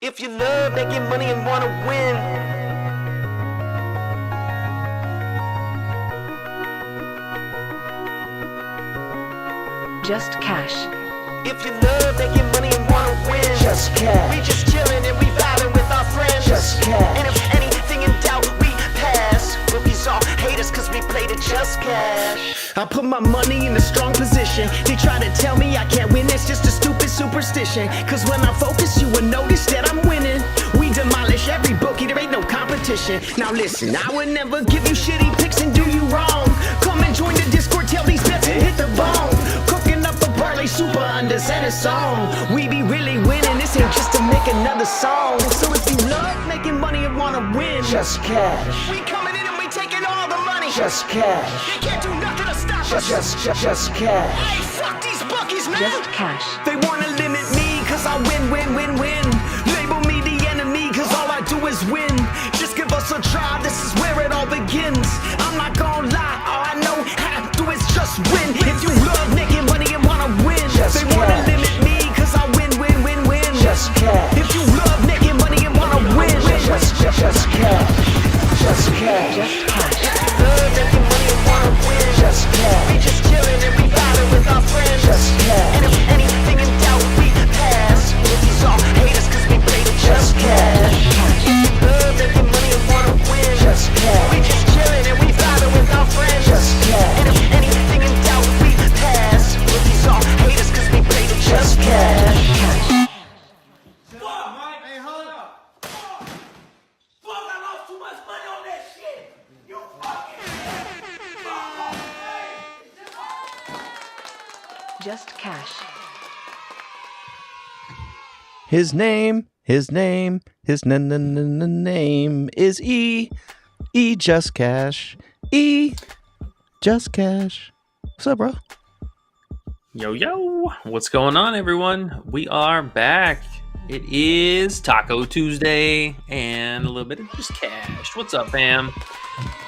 If you love making money and wanna win, Just cash. if you love making money and wanna win, Just cash. we just chillin' and we vibing with our friends. Just cash. And if anything in doubt, we pass. Rookies all hate us cause we played it just cash. I put my money in a strong position. They try to tell me I can't win, it's just a stupid superstition. Cause when I focus, you will notice that I'm winning. We demolish every bookie, there ain't no competition. Now listen, I would never give you shitty picks and do you wrong. Come and join the Discord, tell these bets and hit the bone. Cooking up a parlay super unders and a song. We be really winning, this ain't just to make another song. So if you love making money and wanna win, Just cash. we coming in and we taking all the money. Just cash. They can't do nothing to stop us. Just cash. Hey, fuck these bookies, man. Just cash. They wanna limit me cause I win. Label me the enemy cause all I do is win. Just give us a try, this is where it all begins. I'm not gonna lie, all I know how to do is just win. If you love making money and wanna win, Just they wanna cash. limit me cause I win. Just cash. If you love making money and wanna win, Just cash. Just cash. Just cash. love making money and wanna win. Just cash. We just chillin' and we vibing with our friends. Just cash. And if anything in doubt, we pass. Rookies all hate us cause we played it just cash. Love making money and wanna win. Just cash. We just chillin' and we vibing with our friends. Just cash. And if anything in doubt, we pass. Rookies all hate us cause we played it just cash. Hey, hold up. Fuck, I lost too much money on that shit. You fucking Just cash. His name is Just Cash. Just Cash. What's up, bro? Yo, what's going on, everyone? We are back. It is Taco Tuesday and a little bit of Just Cash. What's up, fam?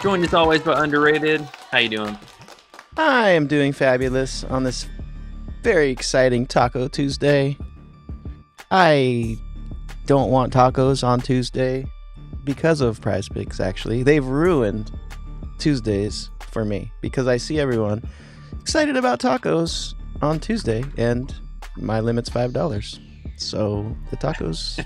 Joined as always by Underrated. How you doing? I am doing fabulous on this very exciting Taco Tuesday. I don't want tacos on Tuesday because of PrizePicks, actually. They've ruined Tuesdays for me because I see everyone excited about tacos on Tuesday and my limit's $5. So the tacos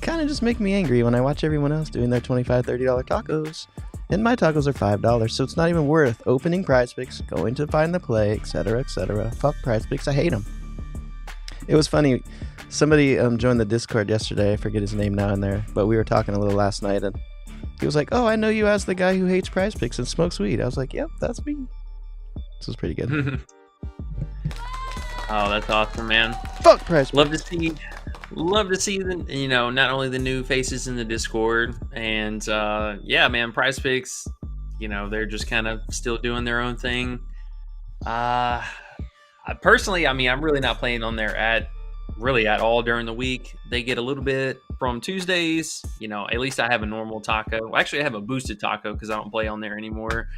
kind of just make me angry when I watch everyone else doing their $25, $30 tacos. And my tacos are $5, so it's not even worth opening PrizePicks, going to find the play, etc., etc. Fuck PrizePicks, I hate them. It was funny. Somebody joined the Discord yesterday. I forget his name now in there, but we were talking a little last night, and he was like, "Oh, I know you as the guy who hates PrizePicks and smokes weed." I was like, "Yep, that's me." This was pretty good. Oh, that's awesome, man. Fuck PrizePicks. Love to see the, not only the new faces in the Discord and yeah, man, PrizePicks, they're just kind of still doing their own thing. I personally, I'm really not playing on there at all during the week. They get a little bit from Tuesdays. At least I have a normal taco. Well, actually, I have a boosted taco because I don't play on there anymore.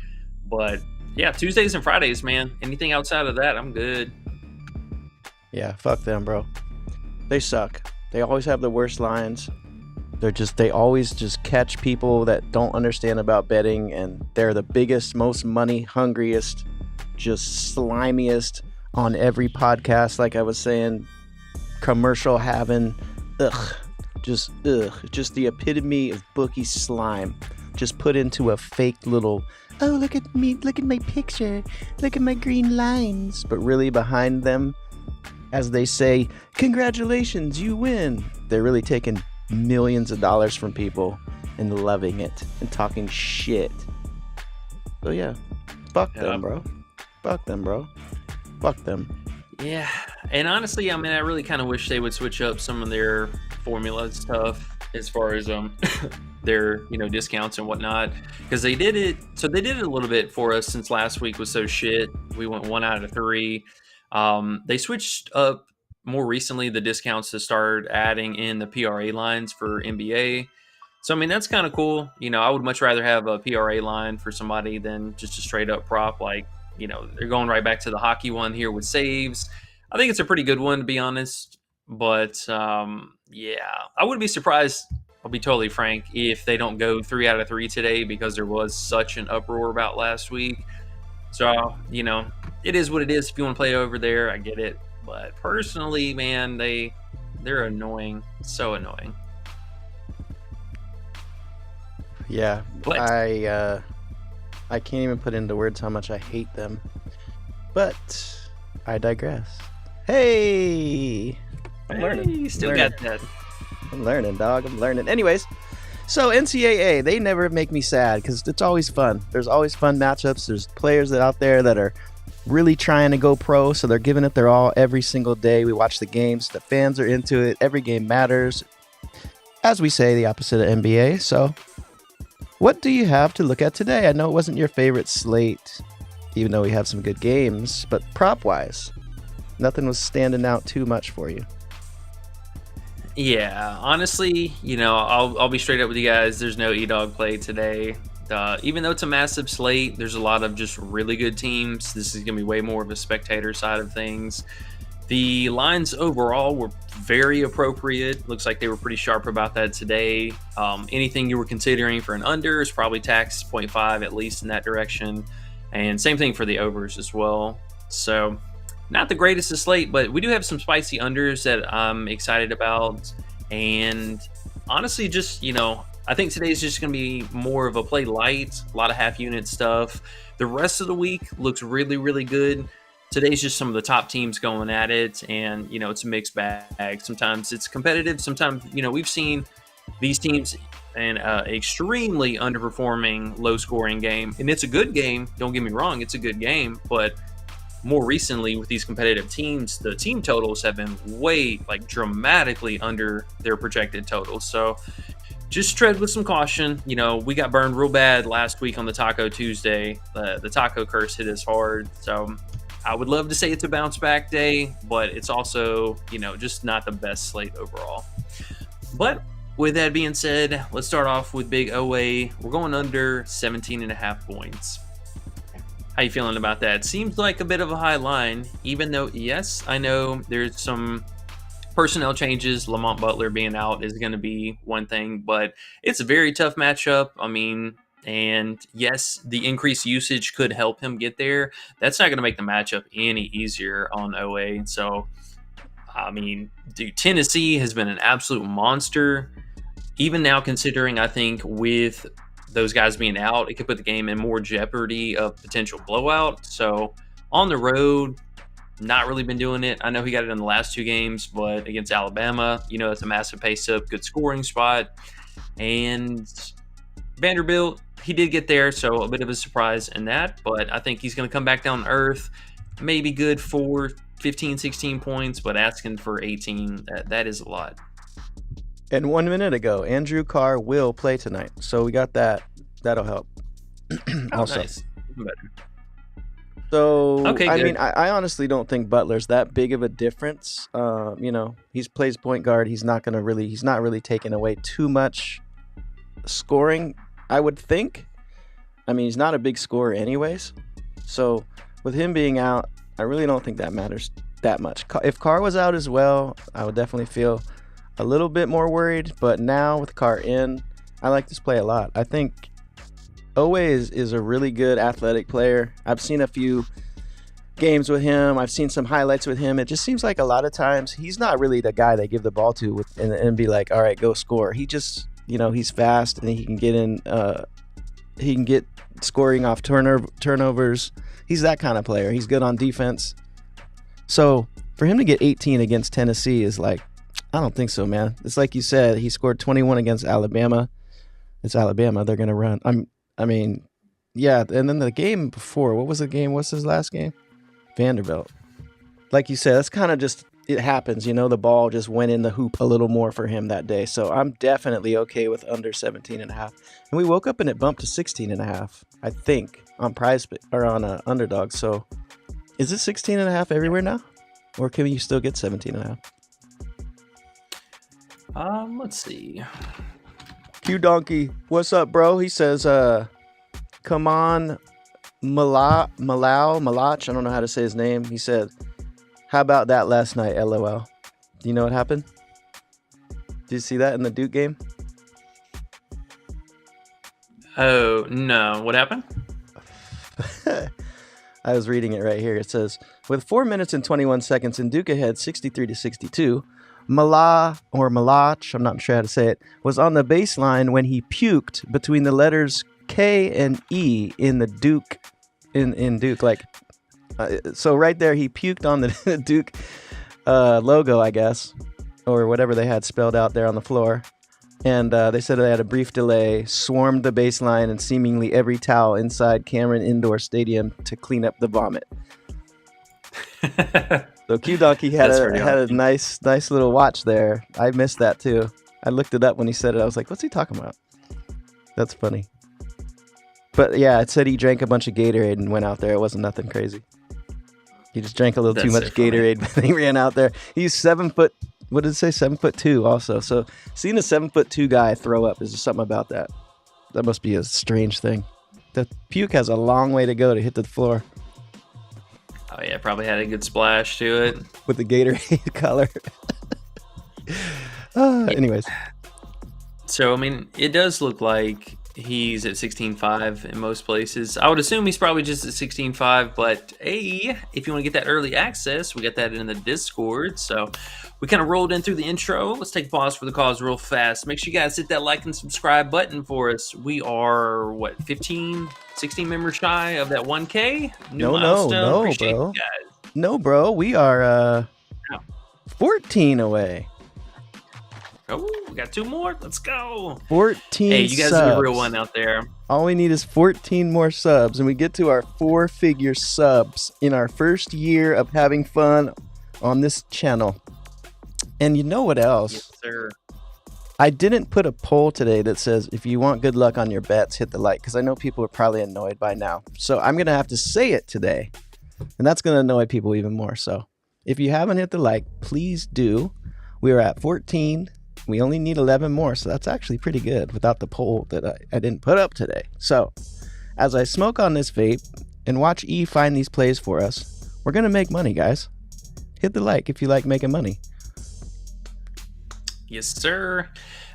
But yeah, Tuesdays and Fridays, man. Anything outside of that, I'm good. Yeah, fuck them, bro. They suck. They always have the worst lines. They always just catch people that don't understand about betting, and they're the biggest, most money hungriest, just slimiest on every podcast. Like I was saying, commercial having, just the epitome of bookie slime, just put into a fake little, oh, look at me, look at my picture, look at my green lines, but really behind them, as they say, congratulations, you win, they're really taking millions of dollars from people and loving it and talking shit. So yeah, fuck them, bro. Fuck them, bro. Fuck them. Yeah, and honestly, I really kind of wish they would switch up some of their formula stuff as far as their discounts and whatnot, because they did it. So they did it a little bit for us since last week was so shit. We went 1 out of 3. They switched up more recently the discounts to start adding in the PRA lines for NBA. So that's kind of cool. I would much rather have a PRA line for somebody than just a straight up prop. Like, they're going right back to the hockey one here with saves. I think it's a pretty good one, to be honest. But Yeah, I wouldn't be surprised. I'll be totally frank if they don't go 3 out of 3 today because there was such an uproar about last week. So it is what it is. If you want to play over there, I get it. But personally, man, they're annoying. So annoying. Yeah, But I can't even put into words how much I hate them. But I digress. Hey, I'm learning. You still Learning. got that. I'm learning, dog. I'm learning. Anyways, so NCAA, they never make me sad because it's always fun. There's always fun matchups. There's players out there that are really trying to go pro, so they're giving it their all every single day. We watch the games. The fans are into it. Every game matters. As we say, the opposite of NBA. So what do you have to look at today? I know it wasn't your favorite slate, even though we have some good games, but prop-wise, nothing was standing out too much for you. Yeah, honestly, I'll be straight up with you guys. There's no E-Dog play today. Even though it's a massive slate, there's a lot of just really good teams. This is going to be way more of a spectator side of things. The lines overall were very appropriate. Looks like they were pretty sharp about that today. Anything you were considering for an under is probably tax 0.5, at least in that direction. And same thing for the overs as well. So not the greatest of slate, but we do have some spicy unders that I'm excited about. And honestly, just, I think today's just going to be more of a play light, a lot of half unit stuff. The rest of the week looks really, really good. Today's just some of the top teams going at it, and, it's a mixed bag. Sometimes it's competitive. Sometimes, we've seen these teams in an extremely underperforming, low-scoring game. And it's a good game. Don't get me wrong. It's a good game, but more recently with these competitive teams, the team totals have been way dramatically under their projected totals. So just tread with some caution. We got burned real bad last week on the Taco Tuesday. The taco curse hit us hard. So I would love to say it's a bounce back day, but it's also, just not the best slate overall. But with that being said, let's start off with big OA. We're going under 17.5 points. How you feeling about that? Seems like a bit of a high line, even though, yes, I know there's some personnel changes. Lamont Butler being out is going to be one thing, but it's a very tough matchup. And yes, the increased usage could help him get there. That's not going to make the matchup any easier on OA. So, dude, Tennessee has been an absolute monster. Even now, considering, I think, with those guys being out, it could put the game in more jeopardy of potential blowout. So on the road, not really been doing it. I know he got it in the last 2 games, but against Alabama, it's a massive pace up, good scoring spot. And Vanderbilt, he did get there, so a bit of a surprise in that, but I think he's going to come back down to earth. Maybe good for 15, 16 points, but asking for 18, that is a lot. And 1 minute ago, Andrew Carr will play tonight. So we got that. That'll help. Also. Nice. So, Okay, good. I honestly don't think Butler's that big of a difference. He plays point guard. He's not really taking away too much scoring, I would think. He's not a big scorer anyways. So with him being out, I really don't think that matters that much. If Carr was out as well, I would definitely feel a little bit more worried, but now with Carr in, I like this play a lot. I think Owe is a really good athletic player. I've seen a few games with him. I've seen some highlights with him. It just seems like a lot of times he's not really the guy they give the ball to and be like, all right, go score. He just, he's fast and he can get in, he can get scoring off turnovers. He's that kind of player. He's good on defense. So for him to get 18 against Tennessee is I don't think so, man. It's like you said, he scored 21 against Alabama. It's Alabama. They're going to run. Yeah. And then the game before, what was the game? What's his last game? Vanderbilt. Like you said, that's kind of just, it happens. The ball just went in the hoop a little more for him that day. So I'm definitely okay with under 17.5. And we woke up and it bumped to 16.5, I think, on PrizePicks or on Underdog. So is it 16.5 everywhere now? Or can you still get 17.5? Let's see. Q Donkey, what's up, bro? He says, come on, Malach. I don't know how to say his name. He said, how about that last night, LOL? Do you know what happened? Did you see that in the Duke game? Oh, no. What happened? I was reading it right here. It says, with 4 minutes and 21 seconds and Duke ahead 63-62, Malach, I'm not sure how to say it, was on the baseline when he puked between the letters K and E in the Duke, in Duke. So right there, he puked on the Duke logo, I guess, or whatever they had spelled out there on the floor. And they said they had a brief delay, swarmed the baseline and seemingly every towel inside Cameron Indoor Stadium to clean up the vomit. So Q Donkey had a nice little watch there. I missed that too. I looked it up when he said it. I was like, what's he talking about? That's funny. But yeah, it said he drank a bunch of Gatorade and went out there. It wasn't nothing crazy. He just drank a little too much Gatorade when he ran out there. He's 7 foot. What did it say? 7'2" also. So seeing a 7'2" guy throw up is just something about that. That must be a strange thing. The puke has a long way to go to hit the floor. Oh, yeah. Probably had a good splash to it. With the Gatorade color. Anyways. So, I mean, it does look like he's at 16.5 in most places. I would assume he's probably just at 16.5, but hey, if you want to get that early access, we got that in the Discord. So we kind of rolled in through the intro. Let's take a pause for the cause real fast. Make sure you guys hit that like and subscribe button for us. We are, 16 members shy of that 1K? No, Appreciate bro. you guys. No, bro. We are 14 away. Oh, we got 2 more. Let's go. 14 Hey, you guys subs. are the real one out there. All we need is 14 more subs, and we get to our 4-figure subs in our first year of having fun on this channel. And you know what else? Yes, sir. I didn't put a poll today that says, if you want good luck on your bets, hit the like, because I know people are probably annoyed by now. So I'm going to have to say it today, and that's going to annoy people even more. So if you haven't hit the like, please do. We are at 14. We only need 11 more, so that's actually pretty good without the poll that I didn't put up today. So, as I smoke on this vape and watch E find these plays for us, we're going to make money, guys. Hit the like if you like making money. Yes, sir.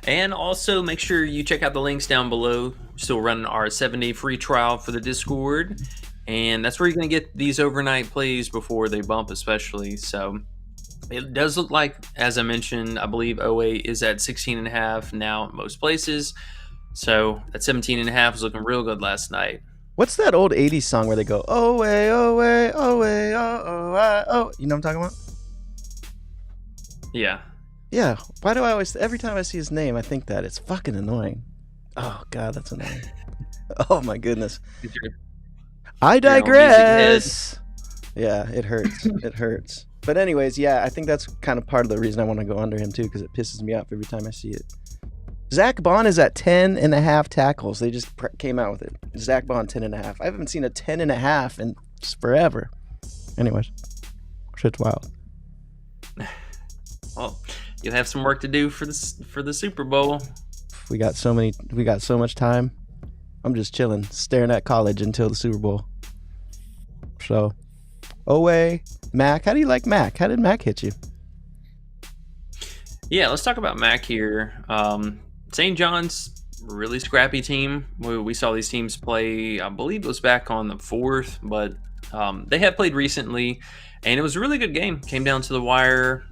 And also make sure you check out the links down below. We're still running our 7-day free trial for the Discord. And that's where you're going to get these overnight plays before they bump, especially. So it does look like, as I mentioned, I believe OA is at 16.5 now in most places. So that 17.5 was looking real good last night. What's that old 80s song where they go, oh, way, oh, way, oh, way, oh, oh, oh. You know what I'm talking about? Yeah. Yeah. Why do I always, every time I see his name, I think that. It's fucking annoying. Oh, God, that's annoying. Oh, my goodness. I digress. Yeah, it hurts. It hurts. But anyways, yeah, I think that's kind of part of the reason I want to go under him too, because it pisses me off every time I see it. Zach Bond is at 10.5 tackles. They just came out with it. Zach Bond 10.5. I haven't seen a 10.5 in forever. Anyways, shit's wild. Well, you'll have some work to do for the Super Bowl. We got so much time. I'm just chilling, staring at college until the Super Bowl. So, OA, Mac. How do you like Mac? How did Mac hit you? Yeah, let's talk about Mac here. St. John's, really scrappy team. We saw these teams play, I believe it was back on the 4th, but they have played recently, and it was a really good game. Came down to the wire.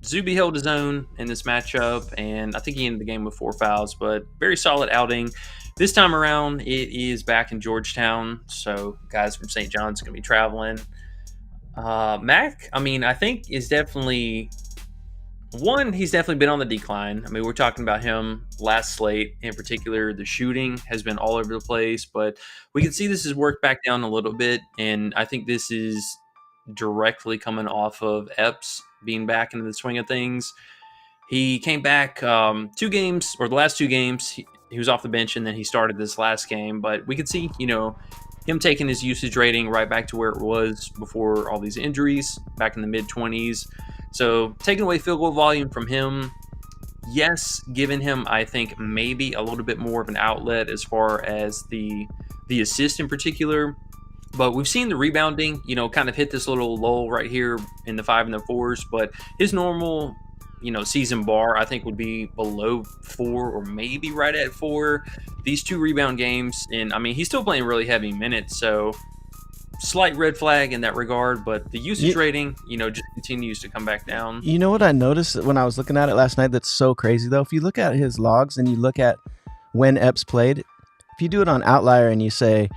Zuby held his own in this matchup, and I think he ended the game with 4 fouls, but very solid outing. This time around, it is back in Georgetown, so guys from St. John's going to be traveling. Mac, I mean, I think is definitely... he's definitely been on the decline. I mean, we're talking about him last slate in particular. The shooting has been all over the place, but we can see this has worked back down a little bit, and I think this is directly coming off of Epps being back into the swing of things. He came back 2 games, or the last 2 games, he was off the bench, and then he started this last game, but we could see, him taking his usage rating right back to where it was before all these injuries, back in the mid-20s. So taking away field goal volume from him, yes, giving him, I think, maybe a little bit more of an outlet as far as the assist in particular. But we've seen the rebounding, kind of hit this little lull right here in the 5 and the 4s. But his normal season bar, I think would be below 4 or maybe right at 4. These 2 rebound games, and I mean, he's still playing really heavy minutes, so slight red flag in that regard, but the usage rating, just continues to come back down. You know what I noticed when I was looking at it last night that's so crazy, though? If you look at his logs and you look at when Epps played, if you do it on Outlier and you say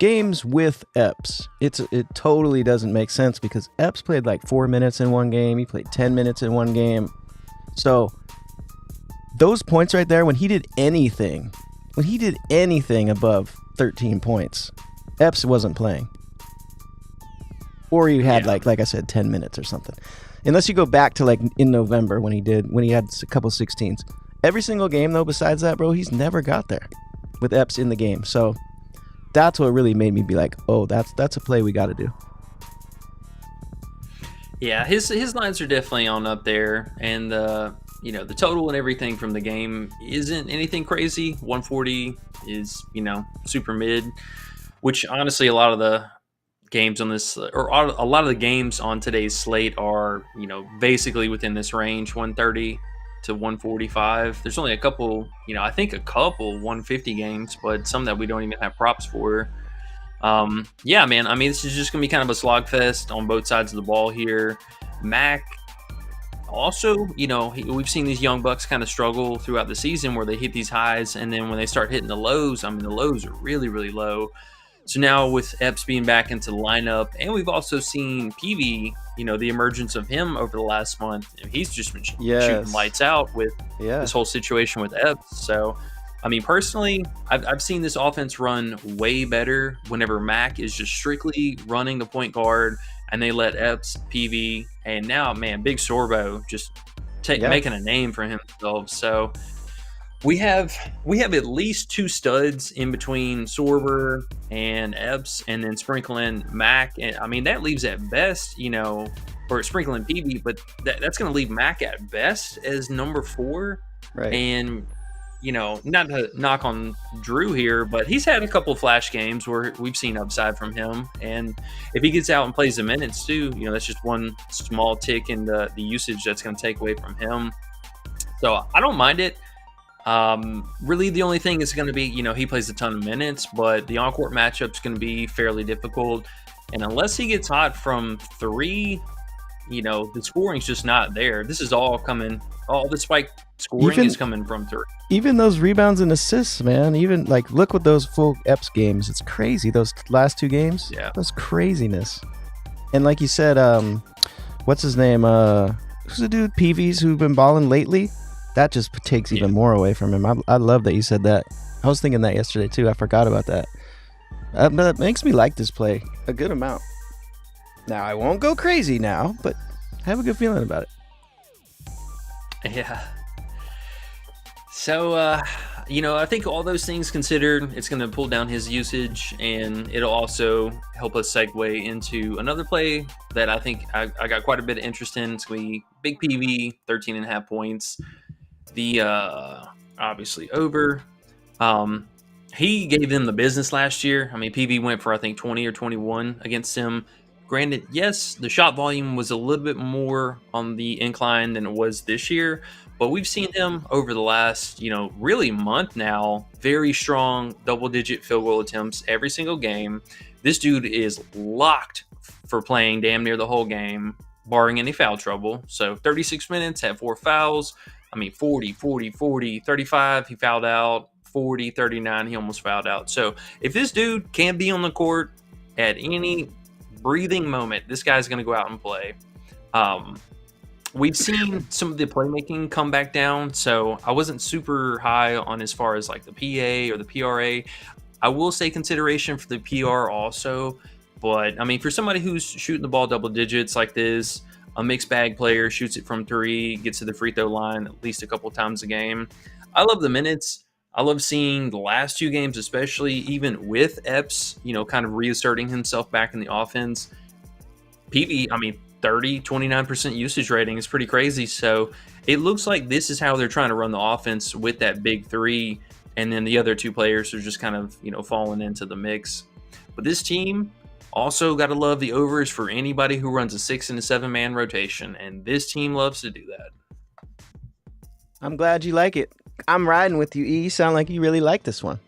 games with Epps, it totally doesn't make sense because Epps played like 4 minutes in one game. He played 10 minutes in one game. So those points right there, when he did anything above 13 points, Epps wasn't playing. Or you had like I said, 10 minutes or something. Unless you go back to like in November when he had a couple 16s. Every single game though, besides that, bro, he's never got there with Epps in the game. So that's what really made me be like, oh, that's a play we got to do. Yeah, his lines are definitely on up there, and the total and everything from the game isn't anything crazy. 140 is super mid, which honestly a lot of the games on this, or a lot of the games on today's slate are basically within this range, 130 to 145. There's only a couple, I think a couple 150 games, but some that we don't even have props for. Yeah, man, I mean, this is just gonna be kind of a slogfest on both sides of the ball here. Mac also, we've seen these young bucks kind of struggle throughout the season where they hit these highs, and then when they start hitting the lows, I mean, the lows are really, really low. So now with Epps being back into the lineup, and we've also seen PV, the emergence of him over the last month. He's just been shooting lights out with this whole situation with Epps. So, I mean, personally, I've seen this offense run way better whenever Mac is just strictly running the point guard and they let Epps, PV, and now, man, Big Sorbo just making a name for himself. So we have at least 2 studs in between Sorber and Epps, and then sprinkling Mac. And I mean, that leaves at best, or sprinkling PV, but that's going to leave Mac at best as number 4. Right. And, not to knock on Drew here, but he's had a couple flash games where we've seen upside from him. And if he gets out and plays the minutes too, that's just one small tick in the usage that's going to take away from him. So I don't mind it. Really the only thing is going to be, he plays a ton of minutes, but the on-court matchup is going to be fairly difficult. And unless he gets hot from 3, the scoring's just not there. This is all the spike scoring is coming from 3. Even those rebounds and assists, man, even like look with those full Epps games. It's crazy. Those last 2 games, that's craziness. And like you said, what's his name? Who's the dude, PV's, who've been balling lately? That just takes even more away from him. I love that you said that. I was thinking that yesterday too. I forgot about that. But it makes me like this play a good amount. Now, I won't go crazy now, but I have a good feeling about it. Yeah. So, I think all those things considered, it's going to pull down his usage, and it'll also help us segue into another play that I think I got quite a bit of interest in. It's going to be big PV, 13.5 points. The obviously over. He gave them the business last year. I mean, PV went for I think 20 or 21 against him. Granted, yes, the shot volume was a little bit more on the incline than it was this year, but we've seen him over the last, really month now, very strong double-digit field goal attempts every single game. This dude is locked for playing damn near the whole game, barring any foul trouble. So 36 minutes, had 4 fouls. I mean, 40, 40, 40, 35, he fouled out. 40, 39, he almost fouled out. So if this dude can be on the court at any breathing moment, this guy's going to go out and play. We've seen some of the playmaking come back down, so I wasn't super high on as far as like the PA or the PRA. I will say consideration for the PR also, but I mean, for somebody who's shooting the ball double digits like this, a mixed bag player, shoots it from 3, gets to the free throw line at least a couple times a game. I love the minutes. I love seeing the last 2 games, especially even with Epps, kind of reasserting himself back in the offense. PV, I mean, 29% usage rating is pretty crazy. So it looks like this is how they're trying to run the offense with that big 3. And then the other 2 players are just kind of, falling into the mix. But this team also got to love the overs for anybody who runs a 6 and a 7 man rotation. And this team loves to do that. I'm glad you like it. I'm riding with you, E. You sound like you really like this one.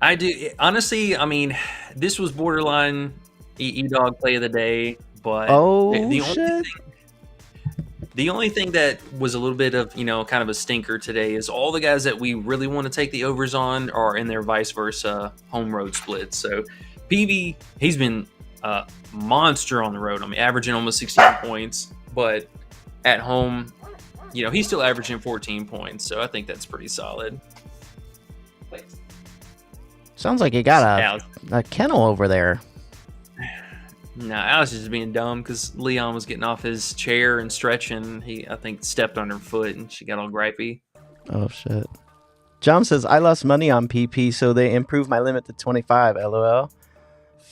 I do. Honestly, I mean, this was borderline E-Dog play of the day, but the only thing that was a little bit of, kind of a stinker today is all the guys that we really want to take the overs on are in their vice versa home road splits. So PV, he's been a monster on the road. I mean, averaging almost 16 points, but at home, he's still averaging 14 points. So I think that's pretty solid. Sounds like you got a kennel over there. No, Alex is just being dumb because Leon was getting off his chair and stretching. He, I think, stepped on her foot and she got all gripey. Oh, shit. John says, I lost money on PP, so they improved my limit to 25. LOL.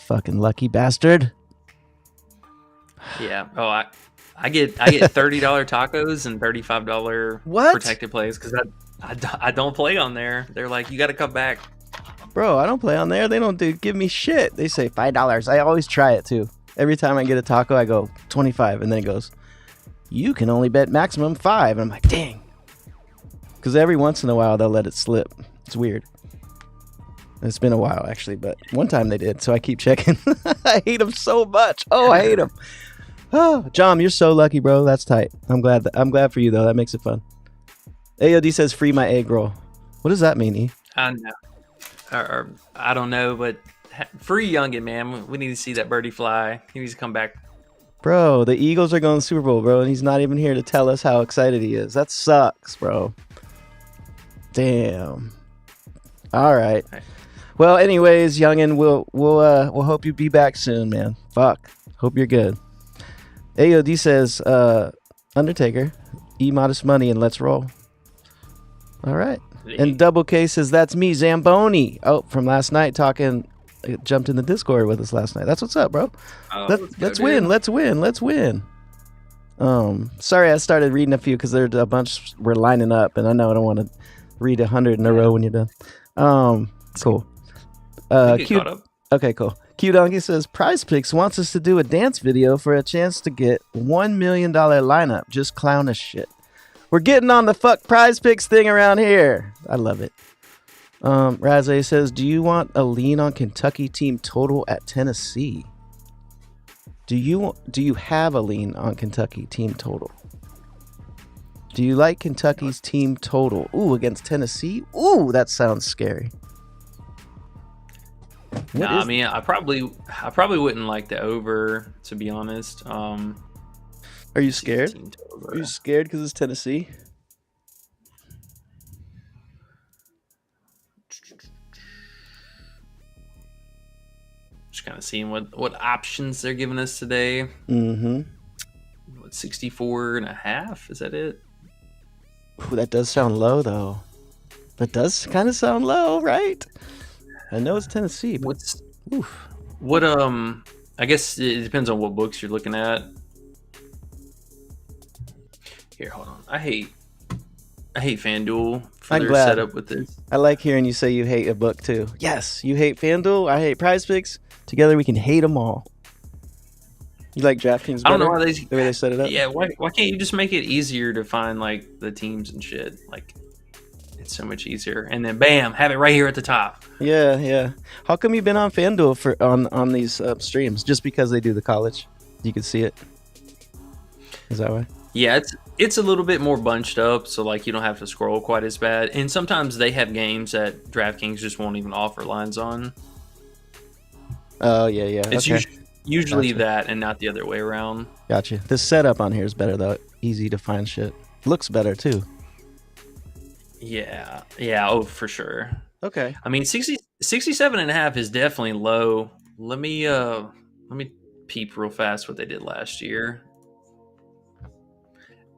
Fucking lucky bastard. Yeah. Oh, I get $30 tacos and $35 protected plays because I don't play on there. They're like, you got to come back. Bro, I don't play on there. They don't give me shit. They say $5. I always try it too. Every time I get a taco, I go 25, and then it goes, you can only bet maximum 5. And I'm like, dang. Because every once in a while, they'll let it slip. It's weird. It's been a while, actually, but one time they did, so I keep checking. I hate them so much. Oh, I hate them. Oh, John, you're so lucky, bro. That's tight. I'm glad for you, though. That makes it fun. AOD says, free my egg roll. What does that mean, E? I know. Or I don't know, but free Youngin, man. We need to see that birdie fly. He needs to come back. Bro, the Eagles are going to the Super Bowl, bro, and he's not even here to tell us how excited he is. That sucks, bro. Damn. All right. Well, anyways, Youngin, we'll hope you be back soon, man. Fuck. Hope you're good. AOD says, Undertaker, modest money and let's roll. All right. And Double K says, that's me, Zamboni. Oh, from last night talking, jumped in the Discord with us last night. That's what's up, bro. Let's win. Let's win. Sorry I started reading a few because there's a bunch were lining up, and I know I don't want to read 100 in a row when you're done. Cool. Okay, cool. Q Donkey says, PrizePicks wants us to do a dance video for a chance to get $1 million lineup. Just clownish shit. We're getting on the fuck PrizePicks thing around here. I love it. Razay says, do you want a lean on Kentucky team total at Tennessee? Do you have a lean on Kentucky team total? Do you like Kentucky's team total? Ooh, against Tennessee? Ooh, that sounds scary. I mean, I probably wouldn't like the over, to be honest. Are you scared? Are you scared because it's Tennessee? Just kind of seeing what options they're giving us today. Mm-hmm. What, 64.5? Is that it? Ooh, that does sound low, though. That does kind of sound low, right? I know it's Tennessee, but I guess it depends on what books you're looking at. Here, hold on. I hate FanDuel for their setup with this. I like hearing you say you hate a book too. Yes, you hate FanDuel. I hate PrizePicks. Together we can hate them all. You like DraftKings better? I don't know why the way they set it up. Yeah, why can't you just make it easier to find like the teams and shit? Like, it's so much easier. And then bam, have it right here at the top. Yeah. How come you've been on FanDuel on these streams? Just because they do the college, you can see it. Is that why? Yeah, it's a little bit more bunched up, so like you don't have to scroll quite as bad. And sometimes they have games that DraftKings just won't even offer lines on. Oh yeah. It's usually that, and not the other way around. Gotcha. The setup on here is better though. Easy to find shit. Looks better too. Yeah. Oh, for sure. Okay. I mean, 67.5 is definitely low. Let me peep real fast what they did last year.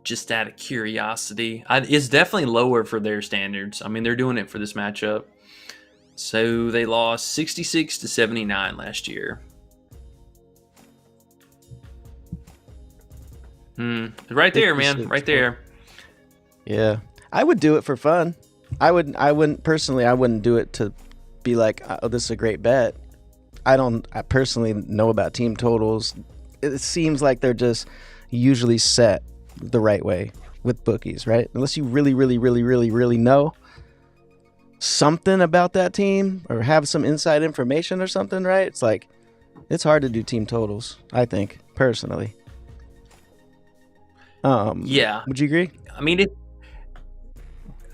Just out of curiosity. It's definitely lower for their standards. I mean, they're doing it for this matchup. So they lost 66-79 last year. Right there, man. Right there. Yeah. I would do it for fun. I wouldn't personally, I wouldn't do it to be like, oh, this is a great bet. I personally know about team totals. It seems like they're just usually set the right way with bookies, right? Unless you really, really, really, really, really know something about that team or have some inside information or something, right? It's like, it's hard to do team totals, I think, personally. Yeah. Would you agree? I mean,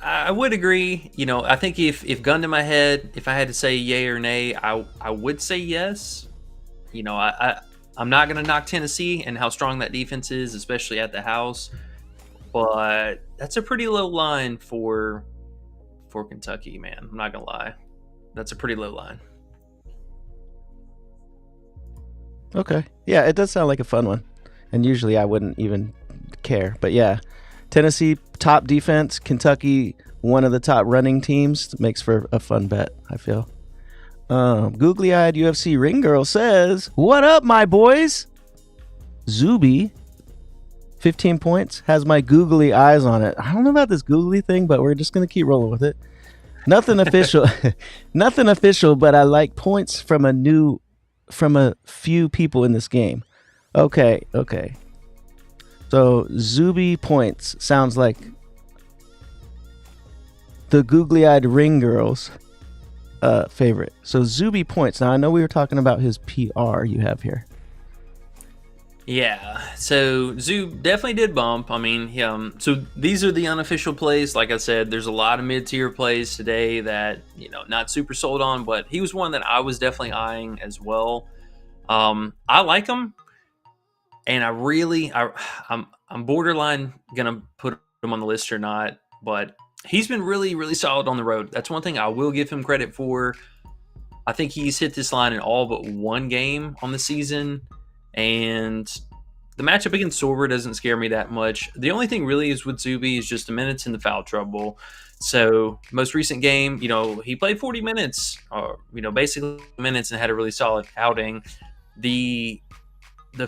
I would agree. I think if gun to my head, if I had to say yay or nay, I would say yes. I'm not going to knock Tennessee and how strong that defense is, especially at the house. But that's a pretty low line for Kentucky, man. I'm not going to lie. That's a pretty low line. Okay. Yeah, it does sound like a fun one. And usually I wouldn't even care. But yeah, Tennessee, top defense. Kentucky, one of the top running teams. Makes for a fun bet, I feel. Googly-eyed UFC ring girl says, "What up, my boys?" Zuby, 15 points, has my googly eyes on it. I don't know about this googly thing, but we're just going to keep rolling with it. Nothing official. Nothing official, but I like points from a few people in this game. Okay. So Zuby points sounds like the googly-eyed ring girl's favorite. So Zuby points. Now I know we were talking about his PR you have here. Yeah, so Zub definitely did bump. I mean, so these are the unofficial plays. Like I said, there's a lot of mid-tier plays today that, not super sold on, but he was one that I was definitely eyeing as well. I like him, and I'm borderline gonna put him on the list or not, but he's been really, really solid on the road. That's one thing I will give him credit for. I think he's hit this line in all but one game on the season. And the matchup against Sorber doesn't scare me that much. The only thing really is with Zuby is just the minutes in the foul trouble. So most recent game, he played 40 minutes, basically minutes, and had a really solid outing. The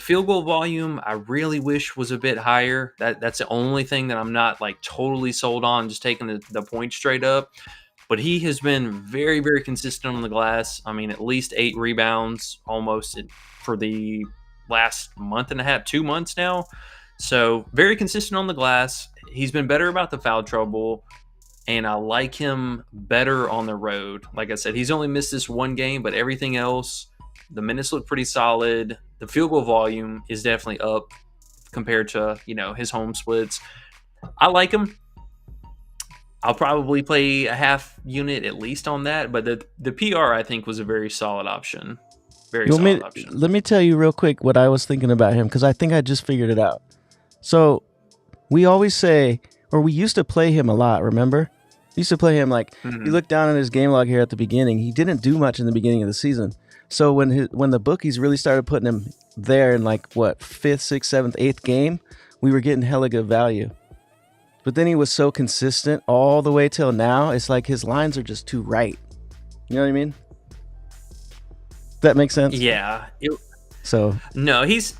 field goal volume, I really wish was a bit higher. That's the only thing that I'm not like totally sold on, just taking the point straight up. But he has been very, very consistent on the glass. I mean, at least 8 rebounds almost for the last month and a half, 2 months now. So very consistent on the glass. He's been better about the foul trouble, and I like him better on the road. Like I said, he's only missed this one game, but everything else, the minutes look pretty solid. The field goal volume is definitely up compared to, his home splits. I like him. I'll probably play a half unit at least on that, but the PR I think was a very solid option. Let me tell you real quick what I was thinking about him, because I think I just figured it out. So we always say, or we used to play him a lot, remember? We used to play him like, you look down at his game log here at the beginning, he didn't do much in the beginning of the season. So when the bookies really started putting him there in like, 5th, 6th, 7th, 8th game, we were getting hella good value. But then he was so consistent all the way till now, it's like his lines are just too right. You know what I mean? That makes sense? Yeah. No, he's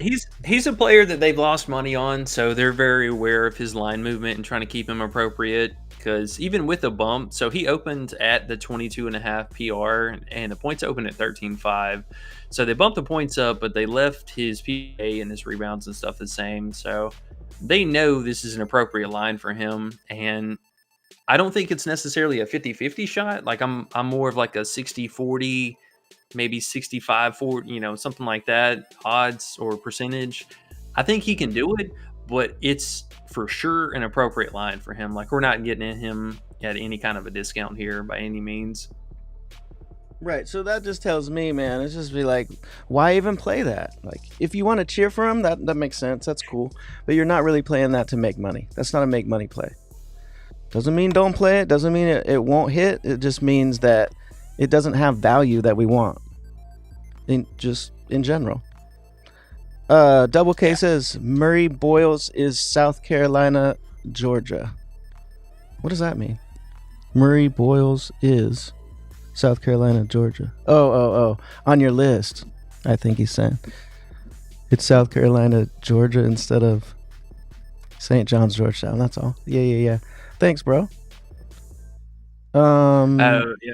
a player that they've lost money on, so they're very aware of his line movement and trying to keep him appropriate. Because even with a bump, so he opened at the 22.5 PR, and the points opened at 13.5. So they bumped the points up, but they left his PA and his rebounds and stuff the same. So they know this is an appropriate line for him, and I don't think it's necessarily a 50-50 shot. Like I'm more of like a 60-40. Maybe 65-40, something like that, odds or percentage. I think he can do it, but it's for sure an appropriate line for him. Like, we're not getting in him at any kind of a discount here by any means. Right, so that just tells me, man, it's just be like, why even play that? Like, if you want to cheer for him, that makes sense, that's cool. But you're not really playing that to make money. That's not a make money play. Doesn't mean don't play it, doesn't mean it won't hit. It just means that it doesn't have value that we want. In general. Double K says Murray Boyles is South Carolina, Georgia. What does that mean? Murray Boyles is South Carolina, Georgia. Oh. On your list, I think he's saying. It's South Carolina, Georgia instead of St. John's, Georgetown. That's all. Yeah. Thanks, bro. Yeah.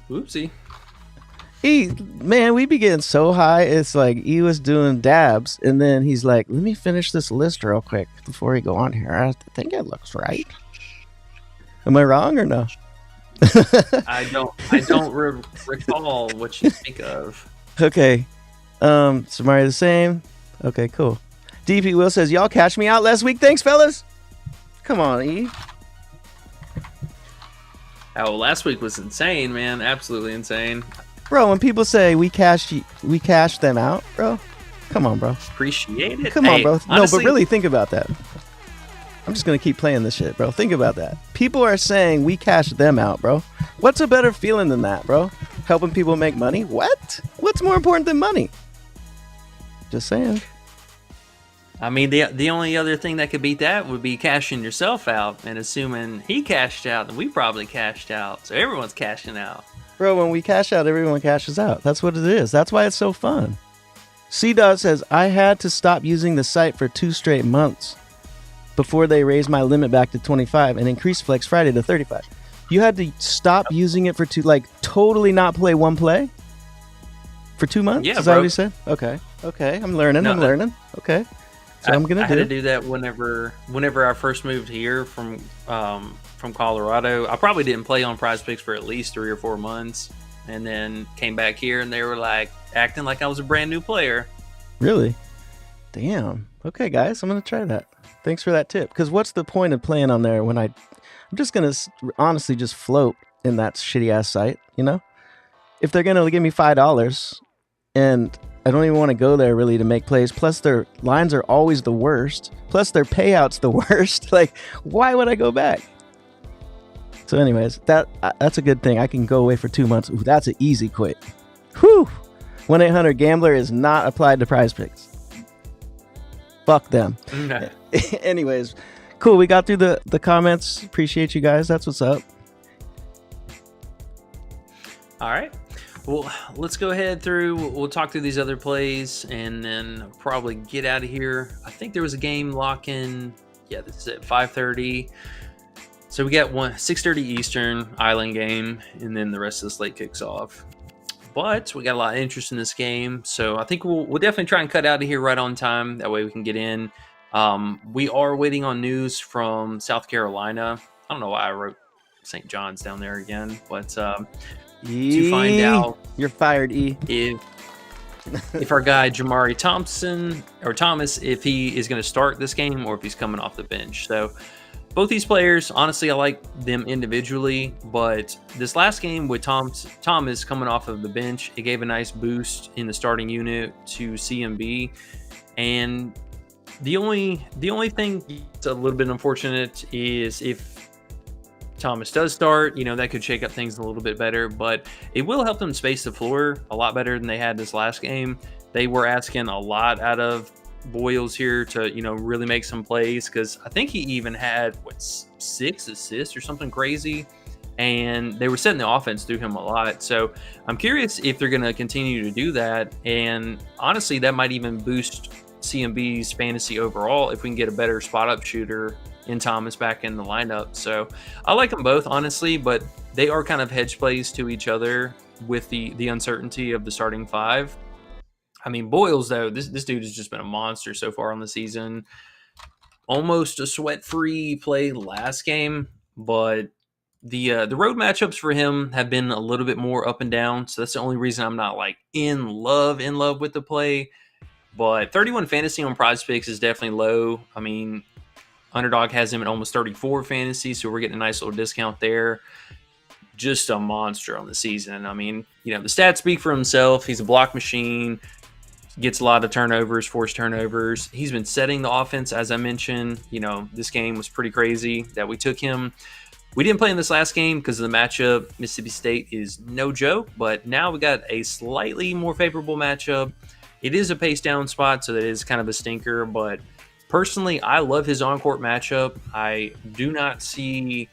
Oopsie. Man, we be getting so high. It's like he was doing dabs, and then he's like, "Let me finish this list real quick before we go on here. I think it looks right. Am I wrong or no?" I don't recall what you think of. Okay. Samari the same. Okay, cool. DP Will says, "Y'all catch me out last week. Thanks, fellas." Come on, E. Oh, last week was insane, man. Absolutely insane. Bro, when people say we cashed them out, bro. Come on, bro. Appreciate it. Come on, Hey, bro. honestly, No, but really think about that. I'm just gonna keep playing this shit, bro. Think about that. People are saying we cashed them out, bro. What's a better feeling than that, bro? Helping people make money? What? What's more important than money? Just saying. I mean, the only other thing that could beat that would be cashing yourself out, and assuming he cashed out, then we probably cashed out. So everyone's cashing out. Bro, when we cash out, everyone cashes out. That's what it is. That's why it's so fun. C-Dot says, "I had to stop using the site for 2 straight months before they raised my limit back to 25 and increased Flex Friday to 35. You had to stop using it for totally not play one play? For 2 months? Yeah, Is that bro. what he said? Okay. I'm learning. Okay. So I'm gonna I had to do that whenever I first moved here from Colorado. I probably didn't play on PrizePicks for at least 3 or 4 months, and then came back here and they were like acting like I was a brand new player. Really? Damn. Okay, guys, I'm gonna try that. Thanks for that tip. Because what's the point of playing on there when I'm just gonna honestly just float in that shitty ass site? You know, if they're gonna give me $5 and I don't even want to go there really to make plays. Plus, their lines are always the worst. Plus, their payouts the worst. Like, why would I go back? So, anyways, that's a good thing. I can go away for 2 months. Ooh, that's an easy quit. Whew. 1-800-GAMBLER is not applied to PrizePicks. Fuck them. Okay. Anyways, cool. We got through the comments. Appreciate you guys. That's what's up. All right. Well, let's go ahead through. We'll talk through these other plays and then probably get out of here. I think there was a game lock-in. Yeah, this is at 5:30. So we got 6:30 Eastern Island game, and then the rest of the slate kicks off. But we got a lot of interest in this game, so I think we'll definitely try and cut out of here right on time. That way we can get in. We are waiting on news from South Carolina. I don't know why I wrote St. John's down there again, but to find out, you're fired, E. if our guy Jamari Thomas, if he is going to start this game or if he's coming off the bench. So both these players, honestly, I like them individually, but this last game with Thomas coming off of the bench, it gave a nice boost in the starting unit to CMB. And the only thing that's a little bit unfortunate is if Thomas does start, that could shake up things a little bit better, but it will help them space the floor a lot better than they had this last game. They were asking a lot out of Boyles here to, really make some plays, because I think he even had 6 assists or something crazy, and they were setting the offense through him a lot. So I'm curious if they're going to continue to do that, and honestly, that might even boost CMB's fantasy overall if we can get a better spot up shooter in Thomas back in the lineup. So I like them both, honestly, but they are kind of hedge plays to each other with the uncertainty of the starting 5. I mean, Boyles, though, this dude has just been a monster so far on the season. Almost a sweat-free play last game, but the road matchups for him have been a little bit more up and down, so that's the only reason I'm not like in love with the play. But 31 fantasy on PrizePicks is definitely low. I mean, Underdog has him at almost 34 fantasy, so we're getting a nice little discount there. Just a monster on the season. I mean, the stats speak for himself. He's a block machine, gets a lot of turnovers, forced turnovers. He's been setting the offense, as I mentioned. This game was pretty crazy that we took him. We didn't play in this last game because of the matchup. Mississippi State is no joke, but now we got a slightly more favorable matchup. It is a pace down spot, so that is kind of a stinker, but personally, I love his on-court matchup. I do not see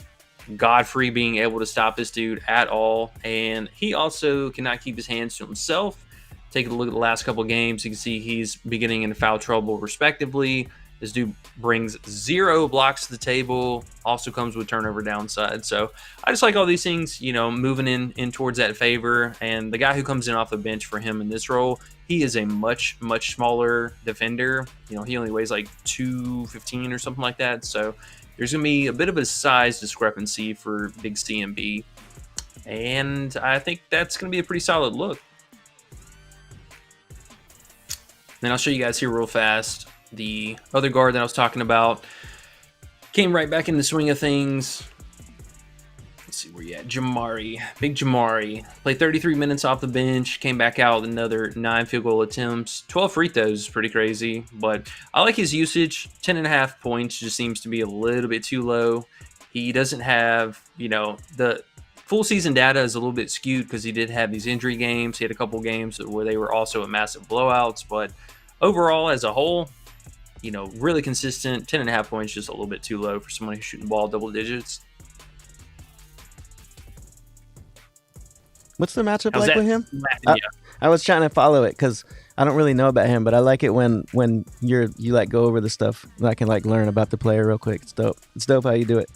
Godfrey being able to stop this dude at all, and he also cannot keep his hands to himself. Take a look at the last couple games. You can see he's beginning in foul trouble, respectively. This dude brings 0 blocks to the table, also comes with turnover downside. So I just like all these things, moving in towards that favor. And the guy who comes in off the bench for him in this role, he is a much, much smaller defender. He only weighs like 215 or something like that. So there's going to be a bit of a size discrepancy for big CMB. And I think that's going to be a pretty solid look. Then I'll show you guys here real fast. The other guard that I was talking about came right back in the swing of things. Let's see where you at. Jamari. Big Jamari. Played 33 minutes off the bench. Came back out with another 9 field goal attempts. 12 free throws is pretty crazy. But I like his usage. 10.5 points just seems to be a little bit too low. He doesn't have, the full season data is a little bit skewed because he did have these injury games. He had a couple games where they were also massive blowouts. But overall, as a whole, really consistent. 10.5 points, just a little bit too low for someone who's shooting the ball double digits. What's the matchup How's like that? with him? Yeah. I was trying to follow it because I don't really know about him, but I like it when you like go over the stuff and I can like learn about the player real quick. It's dope. It's dope how you do it.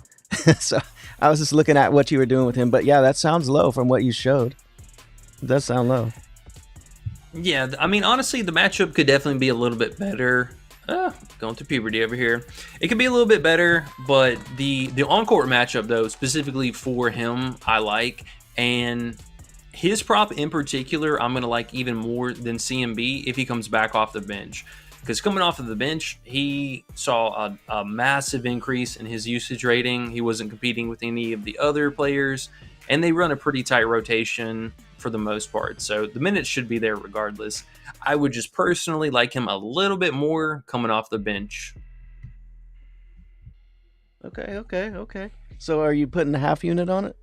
So I was just looking at what you were doing with him, but yeah, that sounds low from what you showed. It does sound low. Yeah, I mean, honestly, the matchup could definitely be a little bit better. Going through puberty over here. It could be a little bit better, but the on-court matchup, though, specifically for him, I like. And his prop in particular, I'm going to like even more than CMB if he comes back off the bench. Because coming off of the bench, he saw a massive increase in his usage rating. He wasn't competing with any of the other players. And they run a pretty tight rotation for the most part. So the minutes should be there regardless. I would just personally like him a little bit more coming off the bench. Okay. So are you putting a half unit on it?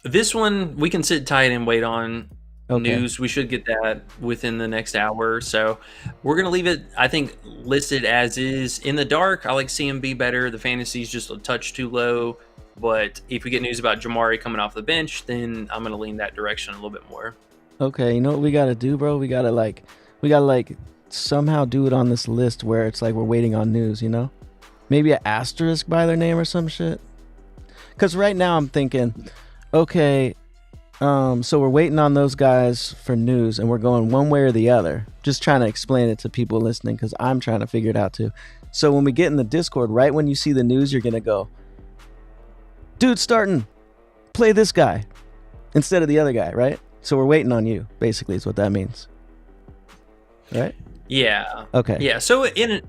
This one, we can sit tight and wait on Okay. news. We should get that within the next hour. So we're going to leave it, I think, listed as is. In the dark, I like CMB better. The fantasy's just a touch too low. But if we get news about Jamari coming off the bench, then I'm going to lean that direction a little bit more. Okay, you know what we gotta do, bro? We gotta somehow do it on this list where it's like we're waiting on news, Maybe an asterisk by their name or some shit. Because right now I'm thinking, okay, so we're waiting on those guys for news and we're going one way or the other. Just trying to explain it to people listening because I'm trying to figure it out too. So when we get in the Discord, right when you see the news, you're gonna go, dude, starting, play this guy instead of the other guy, right? So we're waiting on you, basically, is what that means. Right? Yeah. Okay. Yeah. So in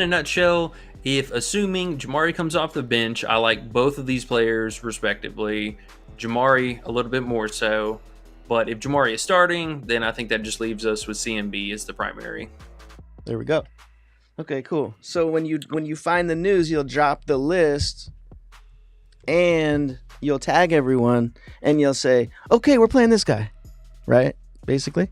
a nutshell, if assuming Jamari comes off the bench, I like both of these players respectively. Jamari a little bit more so, but if Jamari is starting, then I think that just leaves us with CMB as the primary. There we go. Okay, cool. So when you find the news, you'll drop the list and you'll tag everyone and you'll say, okay, we're playing this guy, right? Basically.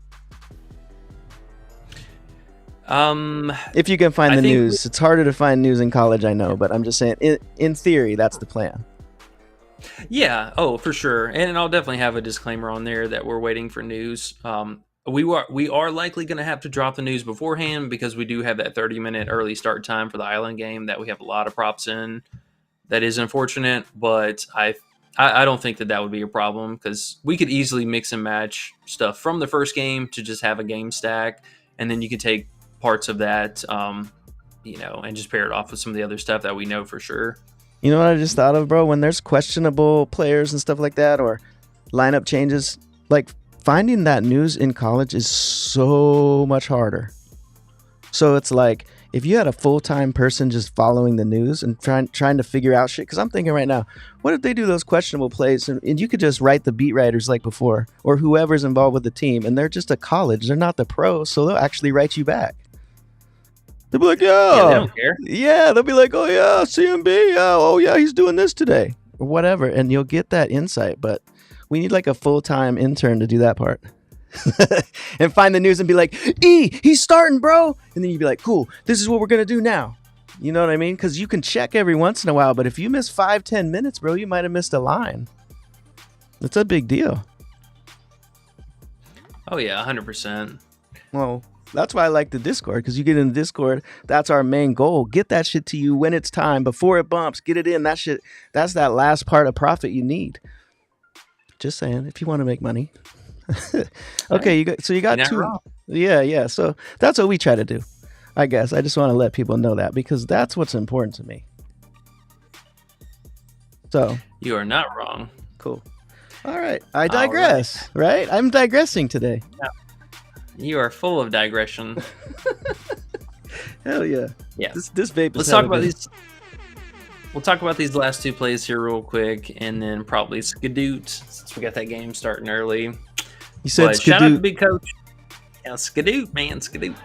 If you can find the news. It's harder to find news in college, I know, but I'm just saying in theory, that's the plan. Yeah. Oh, for sure. And I'll definitely have a disclaimer on there that we're waiting for news. We are likely going to have to drop the news beforehand because we do have that 30-minute early start time for the Island game that we have a lot of props in. That is unfortunate, but I don't think that would be a problem because we could easily mix and match stuff from the first game to just have a game stack, and then you can take parts of that, and just pair it off with some of the other stuff that we know for sure. You know what I just thought of, bro? When there's questionable players and stuff like that or lineup changes, like finding that news in college is so much harder. So it's like if you had a full-time person just following the news and trying to figure out shit, because I'm thinking right now, what if they do those questionable plays and you could just write the beat writers like before or whoever's involved with the team and they're just a college, they're not the pros, so they'll actually write you back. They'll be like, Yeah, they don't care. Yeah, they'll be like, oh yeah, CMB, oh yeah, he's doing this today or whatever, and you'll get that insight. But we need like a full-time intern to do that part. And find the news and be like, he's starting, bro. And then you'd be like, cool, this is what we're gonna do now. You know what I mean? Because you can check every once in a while, but if you miss 5-10 minutes, bro, you might have missed a line. That's a big deal. Oh yeah, 100%. Well, That's why I like the Discord, because you get in the Discord. That's our main goal. Get that shit to you when it's time, before it bumps. Get it in. That shit. That's that last part of profit you need. Just saying, if you want to make money. Okay, you got You're not two. wrong. Yeah. So that's what we try to do. I guess I just want to let people know that, because that's what's important to me. So You are not wrong. cool. All right, I digress. Right? I'm digressing today. You are full of digression. Hell yeah. Yeah. This vape. Let's talk about these. We'll talk about these last two plays here real quick, and then probably Skadoot, since we got that game starting early. You said But shout out to Skadoot. Big Coach. Yeah, Skadoot, man, Skadoot.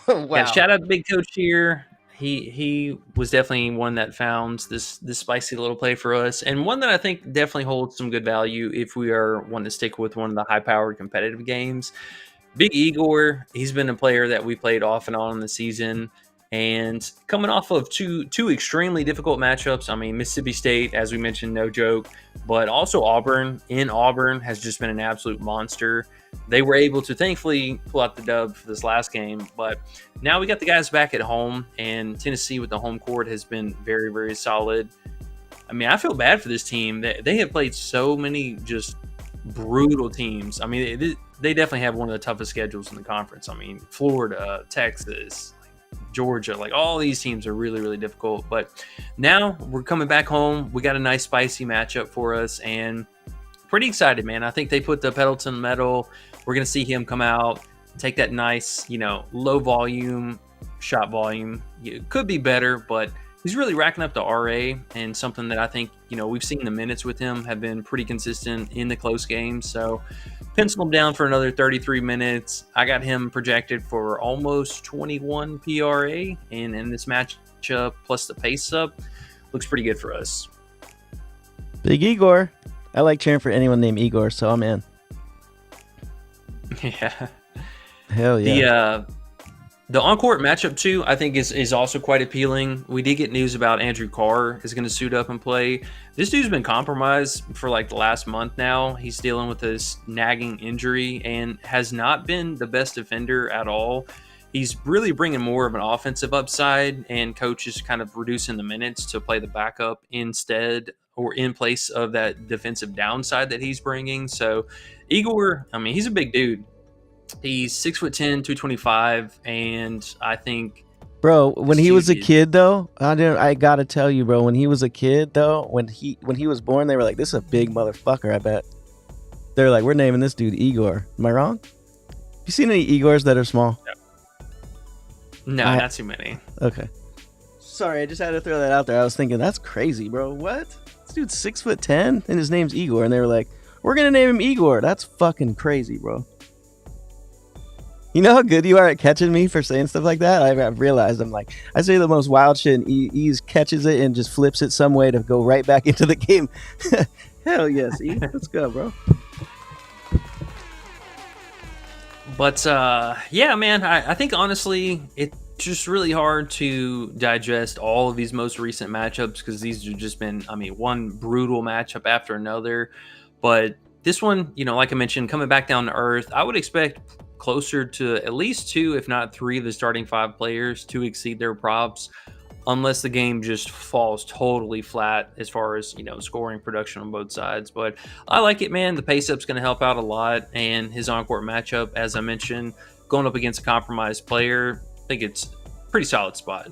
Wow. Yeah, shout out to Big Coach here. He was definitely one that found this spicy little play for us, and one that I think definitely holds some good value if we are wanting to stick with one of the high-powered competitive games. Big Igor, he's been a player that we played off and on in the season, and coming off of two extremely difficult matchups. I mean, Mississippi State, as we mentioned, no joke, but also Auburn has just been an absolute monster. They were able to thankfully pull out the dub for this last game, but now we got the guys back at home, and Tennessee with the home court has been very, very solid. I mean, I feel bad for this team. They have played so many just brutal teams. I mean, they definitely have one of the toughest schedules in the conference. I mean, Florida, Texas, Georgia, like all these teams are really, really difficult. But now we're coming back home. We got a nice spicy matchup for us, and pretty excited, man. I think they put the pedal to the metal. We're going to see him come out, take that nice, low volume, shot volume. It could be better, but he's really racking up the RA, and something that I think, we've seen the minutes with him have been pretty consistent in the close games. So pencil him down for another 33 minutes. I got him projected for almost 21 PRA, and in this matchup, plus the pace up, looks pretty good for us. Big Igor. I like cheering for anyone named Igor, so I'm in. Yeah. Hell yeah. The on-court matchup, too, I think is also quite appealing. We did get news about Andrew Carr is going to suit up and play. This dude's been compromised for like the last month now. He's dealing with this nagging injury and has not been the best defender at all. He's really bringing more of an offensive upside, and coach is kind of reducing the minutes to play the backup instead, or in place of that defensive downside that he's bringing. So Igor, I mean, he's a big dude. He's 6'10", 225, and I think, bro, when he was a kid though, I gotta tell you, bro, when he was a kid though, when he was born, they were like, this is a big motherfucker, I bet. They're like, we're naming this dude Igor. Am I wrong? You seen any Igors that are small? no, not too many. Okay. Sorry, I just had to throw that out there. I was thinking, that's crazy, bro. What? This dude's 6'10", and his name's Igor, and they were like, we're gonna name him Igor. That's fucking crazy, bro. You know how good you are at catching me for saying stuff like that? I've realized I say the most wild shit, and Ease catches it and just flips it some way to go right back into the game. Hell yes, E. Let's go, bro. But yeah, man, I think honestly, it's just really hard to digest all of these most recent matchups, because these have just been, one brutal matchup after another. But this one, like I mentioned, coming back down to earth, I would expect closer to at least 2, if not 3 of the starting 5 players to exceed their props, unless the game just falls totally flat as far as, scoring production on both sides. But I like it, man. The pace up's going to help out a lot, and his on-court matchup, as I mentioned, going up against a compromised player, I think it's a pretty solid spot.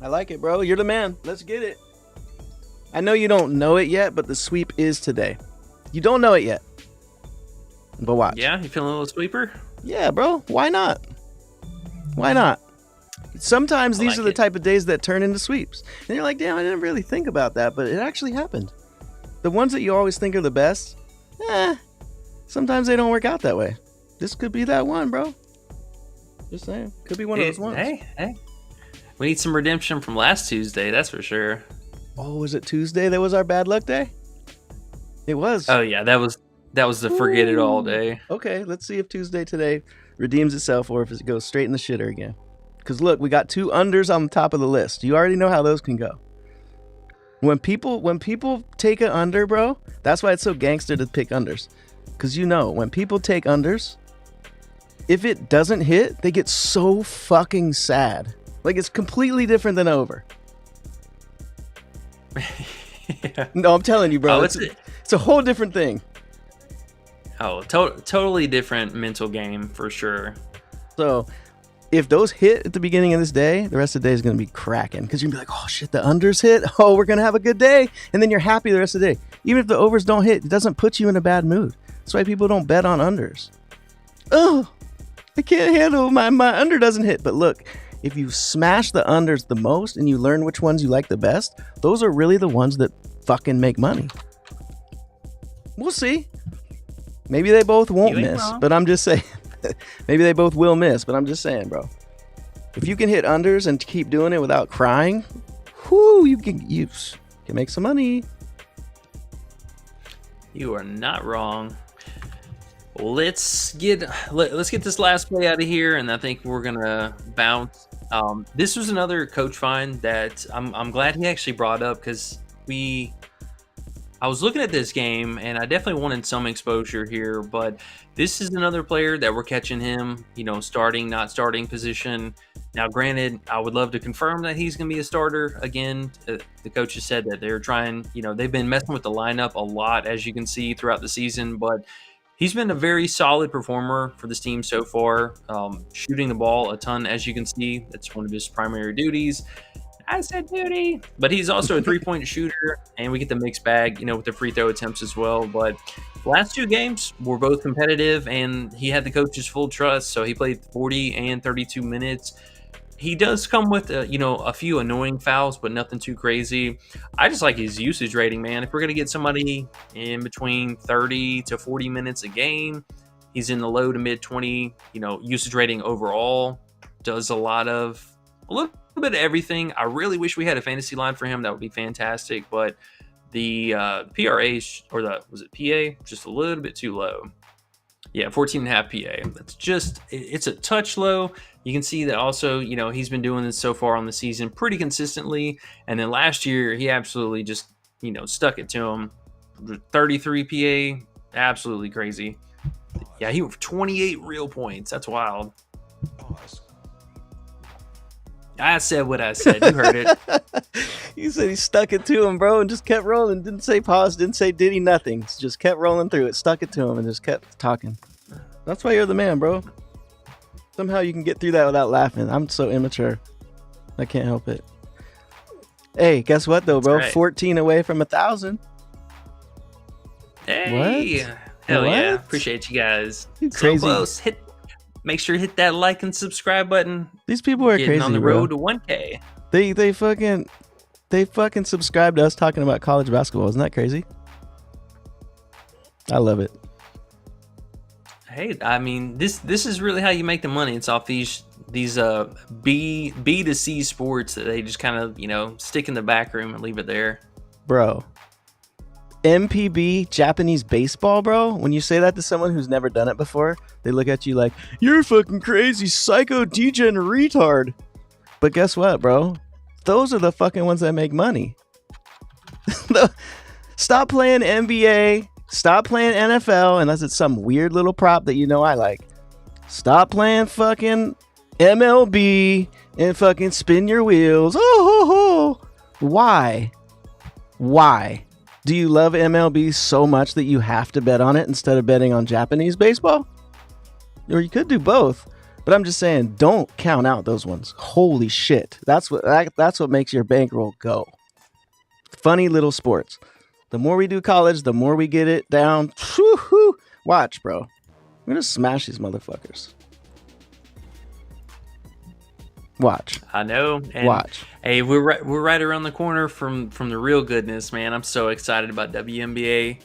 I like it, bro. You're the man. Let's get it. I know you don't know it yet, but the sweep is today. You don't know it yet, but watch. Yeah, you feeling a little sweeper? Yeah, bro. Why not? Why not? Sometimes these are the type of days that turn into sweeps. And you're like, damn, I didn't really think about that, but it actually happened. The ones that you always think are the best, sometimes they don't work out that way. This could be that one, bro. Just saying. Could be one of those ones. Hey. We need some redemption from last Tuesday, that's for sure. Oh, was it Tuesday that was our bad luck day? It was. Oh, yeah, that was the forget it all day. Okay, let's see if Tuesday today redeems itself or if it goes straight in the shitter again. Because look, we got 2 unders on the top of the list. You already know how those can go. When people take an under, bro, that's why it's so gangster to pick unders. Because when people take unders, if it doesn't hit, they get so fucking sad. Like, it's completely different than over. Yeah. No, I'm telling you, bro. Oh, It's a whole different thing. Oh, totally different mental game for sure. So if those hit at the beginning of this day, the rest of the day is going to be cracking because you're going to be like, oh shit, the unders hit. Oh, we're going to have a good day. And then you're happy the rest of the day. Even if the overs don't hit, it doesn't put you in a bad mood. That's why people don't bet on unders. Oh, I can't handle my under doesn't hit. But look, if you smash the unders the most and you learn which ones you like the best, those are really the ones that fucking make money. We'll see. Maybe they both won't miss, but I'm just saying. Maybe they both will miss, but I'm just saying, bro. If you can hit unders and keep doing it without crying, you can make some money. You are not wrong. Let's get this last play out of here, and I think we're gonna bounce. This was another coach find that I'm glad he actually brought up because I was looking at this game and I definitely wanted some exposure here, but this is another player that we're catching him, starting, not starting position. Now, granted, I would love to confirm that he's going to be a starter again. The coaches said that they're trying, they've been messing with the lineup a lot, as you can see throughout the season, but he's been a very solid performer for this team so far, shooting the ball a ton, as you can see. That's one of his primary duties. I said duty, but he's also a three-point shooter, and we get the mixed bag, with the free throw attempts as well. But the last two games were both competitive, and he had the coach's full trust, so he played 40 and 32 minutes. He does come with, a few annoying fouls, but nothing too crazy. I just like his usage rating, man. If we're going to get somebody in between 30 to 40 minutes a game, he's in the low to mid 20, usage rating overall. Does a little bit of everything. I really wish we had a fantasy line for him. That would be fantastic. But the PRA, was it PA? Just a little bit too low. Yeah, 14.5 PA. It's a touch low. You can see that also, he's been doing this so far on the season pretty consistently. And then last year, he absolutely just, stuck it to him. 33 PA, absolutely crazy. Yeah, he went for 28 real points. That's wild. I said what I said. You heard it. You said he stuck it to him, bro, and just kept rolling. Didn't say pause, didn't say did he, nothing. Just kept rolling through it, stuck it to him, and just kept talking. That's why you're the man, bro. Somehow you can get through that without laughing. I'm so immature. I can't help it. Hey, guess what, though, bro? Right. 14 away from 1,000. Hey. What? Hell what? Yeah. Appreciate you guys. You crazy. So close. Make sure to hit that like and subscribe button. These people are crazy, on the road to 1K. They fucking subscribe to us talking about college basketball. Isn't that crazy? I love it. Hey, I mean, this is really how you make the money. It's off these B to C sports that they just kind of, stick in the back room and leave it there. Bro. MPB Japanese baseball, bro. When you say that to someone who's never done it before, they look at you like, you're fucking crazy, psycho, degen, retard. But guess what, bro? Those are the fucking ones that make money. Stop playing NBA. Stop playing NFL unless it's some weird little prop that I like. Stop playing fucking MLB and fucking spin your wheels. Oh, why? Why? Do you love MLB so much that you have to bet on it instead of betting on Japanese baseball? Or you could do both. But I'm just saying, don't count out those ones. Holy shit. That's what makes your bankroll go. Funny little sports. The more we do college, the more we get it down. Woo-hoo. Watch, bro. We're going to smash these motherfuckers. Watch. I know. And watch. Hey, we're right around the corner from the real goodness, man. I'm so excited about WNBA.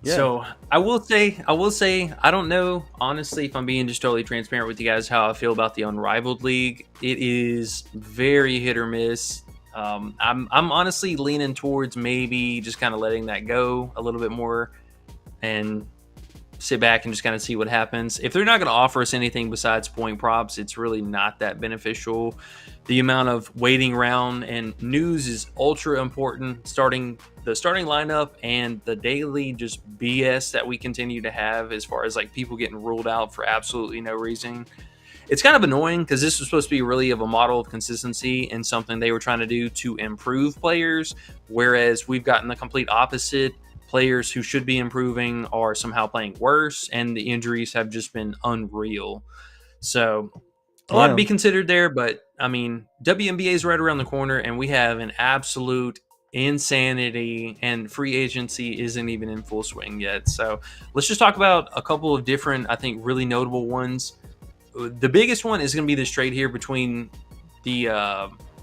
Yeah. So I will say, I don't know, honestly, if I'm being just totally transparent with you guys, how I feel about the Unrivaled League. It is very hit or miss. I'm honestly leaning towards maybe just kind of letting that go a little bit more and sit back and just kind of see what happens. If they're not going to offer us anything besides point props, it's really not that beneficial. The amount of waiting around and news is ultra important. The starting lineup and the daily just BS that we continue to have as far as like people getting ruled out for absolutely no reason. It's kind of annoying because this was supposed to be really of a model of consistency and something they were trying to do to improve players, whereas we've gotten the complete opposite. Players who should be improving are somehow playing worse, and the injuries have just been unreal. So a lot to be considered there, but I mean, WNBA is right around the corner, and we have an absolute insanity, and free agency isn't even in full swing yet. So let's just talk about a couple of different, I think, really notable ones. The biggest one is going to be this trade here between the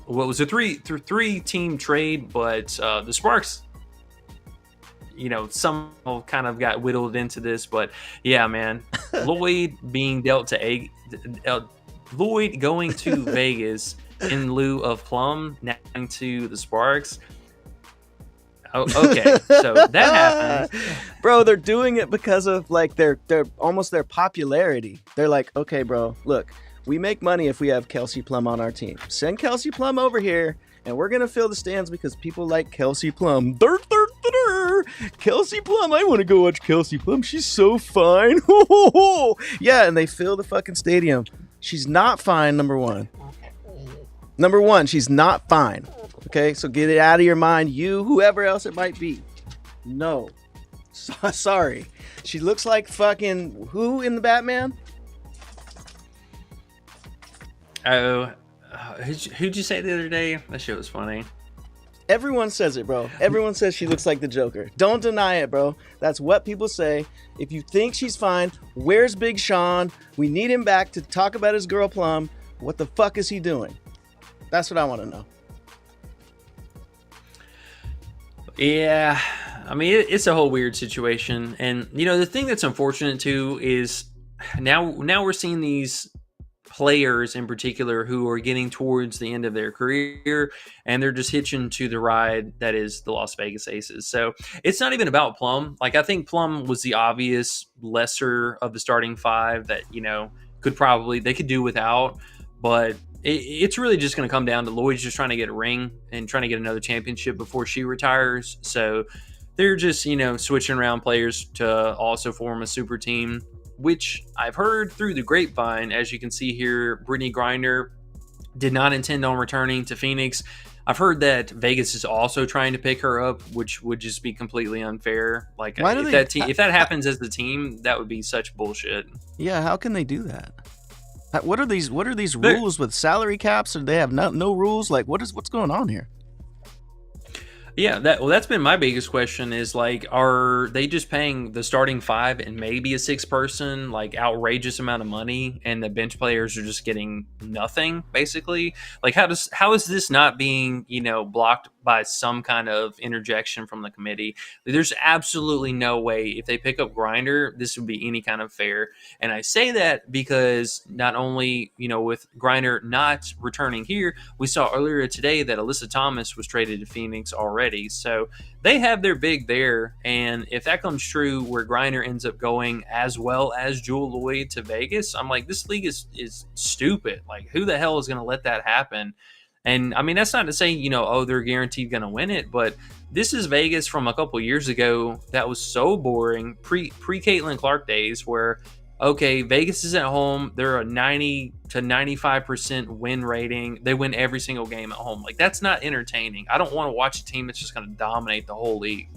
what was a three team trade, but the Sparks, somehow kind of got whittled into this. But yeah, man, Lloyd being dealt to Lloyd going to Vegas in lieu of Plum, now to the Sparks. Oh, okay, so that happened, bro. They're doing it because of like their almost their popularity. They're like, okay, bro, look, we make money if we have Kelsey Plum on our team. Send Kelsey Plum over here, and we're gonna fill the stands because people like Kelsey Plum. Kelsey Plum, I want to go watch Kelsey Plum. She's so fine. Yeah, and they fill the fucking stadium. She's not fine. Number one, she's not fine. Okay, so get it out of your mind, you, whoever else it might be. No. Sorry. She looks like fucking who in the Batman? Oh, who'd you say the other day? That shit was funny. Everyone says it, bro. Everyone says she looks like the Joker. Don't deny it, bro. That's what people say. If you think she's fine, where's Big Sean? We need him back to talk about his girl Plum. What the fuck is he doing? That's what I want to know. Yeah, I mean, it's a whole weird situation. And, the thing that's unfortunate, too, is now we're seeing these players in particular who are getting towards the end of their career, and they're just hitching to the ride that is the Las Vegas Aces. So it's not even about Plum. Like, I think Plum was the obvious lesser of the starting five that, they could do without. But it's really just going to come down to Lloyd's just trying to get a ring and trying to get another championship before she retires. So they're just, switching around players to also form a super team, which I've heard through the grapevine. As you can see here, Brittany Griner did not intend on returning to Phoenix. I've heard that Vegas is also trying to pick her up, which would just be completely unfair. Like, if that happens as the team, that would be such bullshit. Yeah, how can they do that? What are these rules with salary caps? Or they have no rules? Like, what's going on here? Yeah, that's been my biggest question is, like, are they just paying the starting five and maybe a sixth person, like, outrageous amount of money, and the bench players are just getting nothing, basically? Like, how is this not being, blocked by some kind of interjection from the committee? There's absolutely no way if they pick up Grindr, this would be any kind of fair. And I say that because not only, with Grindr not returning here, we saw earlier today that Alyssa Thomas was traded to Phoenix already. So they have their big there. And if that comes true, where Griner ends up going as well as Jewel Lloyd to Vegas, I'm like, this league is stupid. Like, who the hell is going to let that happen? And I mean, that's not to say, they're guaranteed going to win it, but this is Vegas from a couple years ago that was so boring, pre Caitlin Clark days, where, okay, Vegas is at home. They're a 90 to 95% win rating. They win every single game at home. Like, that's not entertaining. I don't want to watch a team that's just going to dominate the whole league.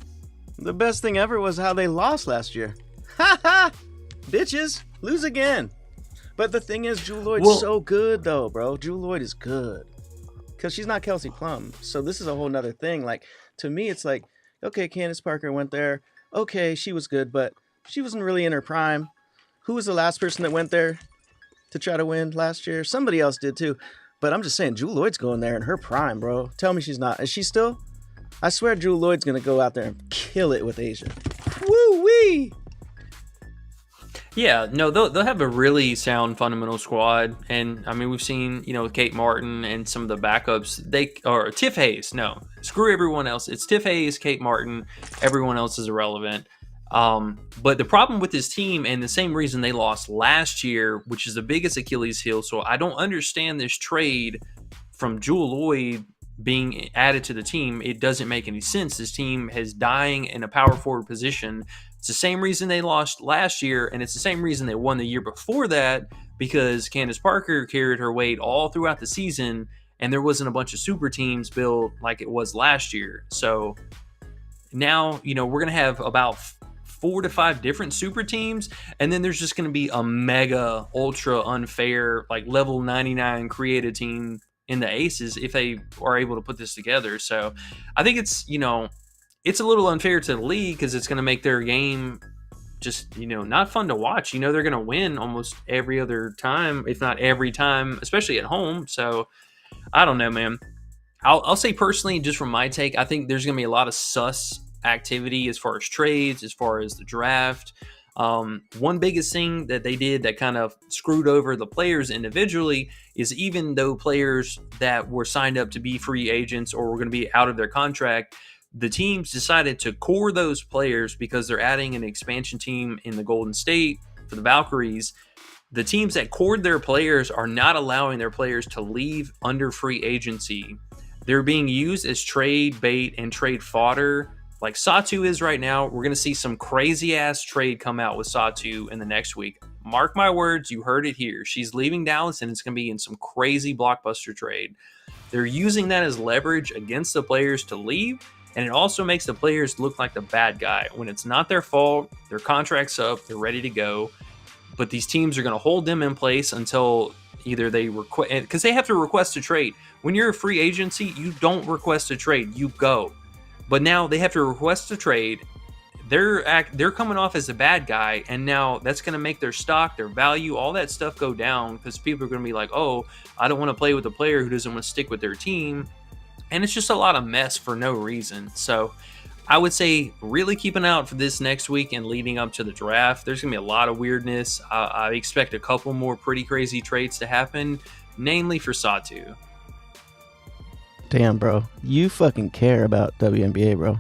The best thing ever was how they lost last year. Ha ha! Bitches, lose again. But the thing is, Jewel Lloyd's so good, though, bro. Jewel Lloyd is good. Because she's not Kelsey Plum. So this is a whole nother thing. Like, to me, it's like, okay, Candace Parker went there. Okay, she was good, but she wasn't really in her prime. Who was the last person that went there to try to win last year? Somebody else did too. But I'm just saying, Jewel Lloyd's going there in her prime, bro. Tell me she's not. Is she still? I swear Jewel Lloyd's going to go out there and kill it with Asia. Woo-wee! Yeah, no, they'll have a really sound fundamental squad. And, I mean, we've seen, Kate Martin and some of the backups. Or Tiff Hayes. No, screw everyone else. It's Tiff Hayes, Kate Martin. Everyone else is irrelevant. But the problem with this team, and the same reason they lost last year, which is the biggest Achilles heel. So I don't understand this trade from Jewel Lloyd being added to the team. It doesn't make any sense. This team is dying in a power forward position. It's the same reason they lost last year, and it's the same reason they won the year before that, because Candace Parker carried her weight all throughout the season, and there wasn't a bunch of super teams built like it was last year. So now, we're going to have about 4 to 5 different super teams, and then there's just going to be a mega ultra unfair, like level 99 created team in the Aces if they are able to put this together. So I think it's a little unfair to the league, because it's going to make their game just not fun to watch. They're going to win almost every other time, if not every time, especially at home. So I don't know, man. I'll say personally, just from my take, I think there's going to be a lot of sus activity as far as trades, as far as the draft. One biggest thing that they did that kind of screwed over the players individually is, even though players that were signed up to be free agents or were going to be out of their contract, the teams decided to core those players because they're adding an expansion team in the Golden State for the Valkyries. The teams that cored their players are not allowing their players to leave under free agency. They're being used as trade bait and trade fodder, like Satu is right now. We're going to see some crazy ass trade come out with Satu in the next week. Mark my words, you heard it here. She's leaving Dallas, and it's going to be in some crazy blockbuster trade. They're using that as leverage against the players to leave, and it also makes the players look like the bad guy when it's not their fault. Their contract's up, they're ready to go, but these teams are going to hold them in place until either they request, because they have to request a trade. When you're a free agency, you don't request a trade, you go. But now they have to request a trade. They're coming off as a bad guy, and now that's going to make their stock, their value, all that stuff go down, because people are going to be like, oh, I don't want to play with a player who doesn't want to stick with their team. And it's just a lot of mess for no reason. So I would say really keep an eye out for this next week and leading up to the draft. There's going to be a lot of weirdness. I expect a couple more pretty crazy trades to happen, namely for Satu. Damn, bro. You fucking care about WNBA, bro.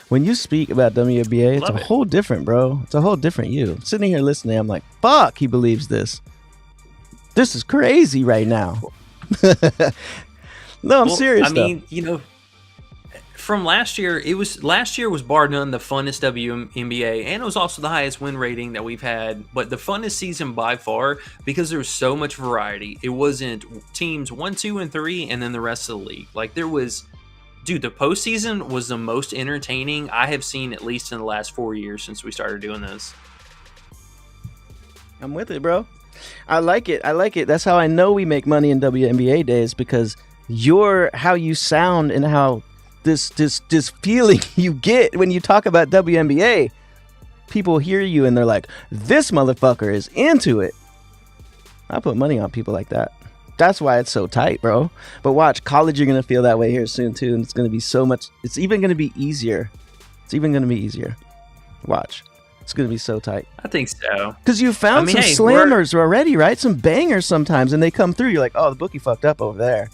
When you speak about WNBA, it's a whole different, bro. It's a whole different you. Sitting here listening, I'm like, fuck, he believes this. This is crazy right now. No, I'm serious. I mean, from last year, last year was bar none the funnest WNBA, and it was also the highest win rating that we've had, but the funnest season by far, because there was so much variety. It wasn't teams 1, 2, and 3, and then the rest of the league. Like, there was, dude, the postseason was the most entertaining I have seen, at least in the last 4 years since we started doing this. I'm with it, bro. I like it. That's how I know we make money in WNBA days, because how you sound and how this feeling you get when you talk about WNBA. People hear you and they're like, this motherfucker is into it. I put money on people like that. That's why it's so tight, bro. But watch, college, you're going to feel that way here soon too, and it's going to be so much. It's even going to be easier. Watch. It's going to be so tight. I think so. Because you found some slammers already, right? Some bangers sometimes, and they come through. You're like, oh, the bookie fucked up over there.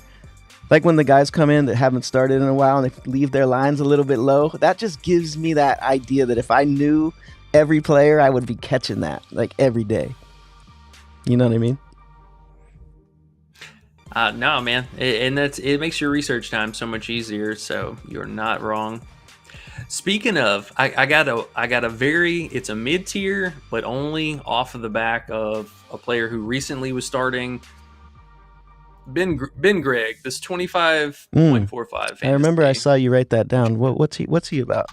Like when the guys come in that haven't started in a while and they leave their lines a little bit low. That just gives me that idea that if I knew every player, I would be catching that like every day. You know what I mean? No, man. It makes your research time so much easier. So you're not wrong. Speaking of, I got it's a mid tier, but only off of the back of a player who recently was starting. Ben Gregg, this 25.45 fantasy. I remember I saw you write that down. What's he about?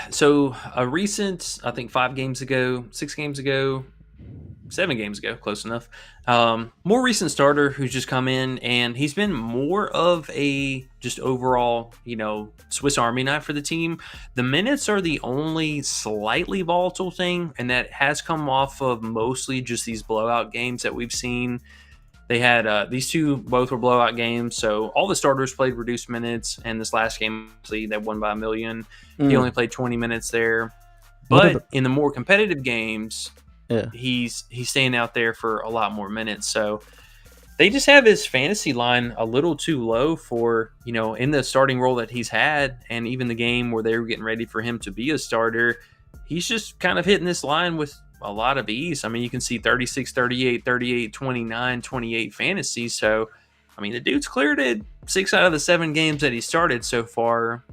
So a recent, I think 6 games ago, 7 games ago, close enough. More recent starter who's just come in, and he's been more of a just overall, Swiss Army knife for the team. The minutes are the only slightly volatile thing, and that has come off of mostly just these blowout games that we've seen. They had these two, both were blowout games, so all the starters played reduced minutes, and this last game, they won by 1 million. He only played 20 minutes there. But in the more competitive games, he's staying out there for a lot more minutes. So They just have his fantasy line a little too low for, in the starting role that he's had, and even the game where they were getting ready for him to be a starter, he's just kind of hitting this line with a lot of ease. I mean, you can see 36, 38, 38, 29, 28 fantasy. So, I mean, the dude's cleared it 6 out of the 7 games that he started so far.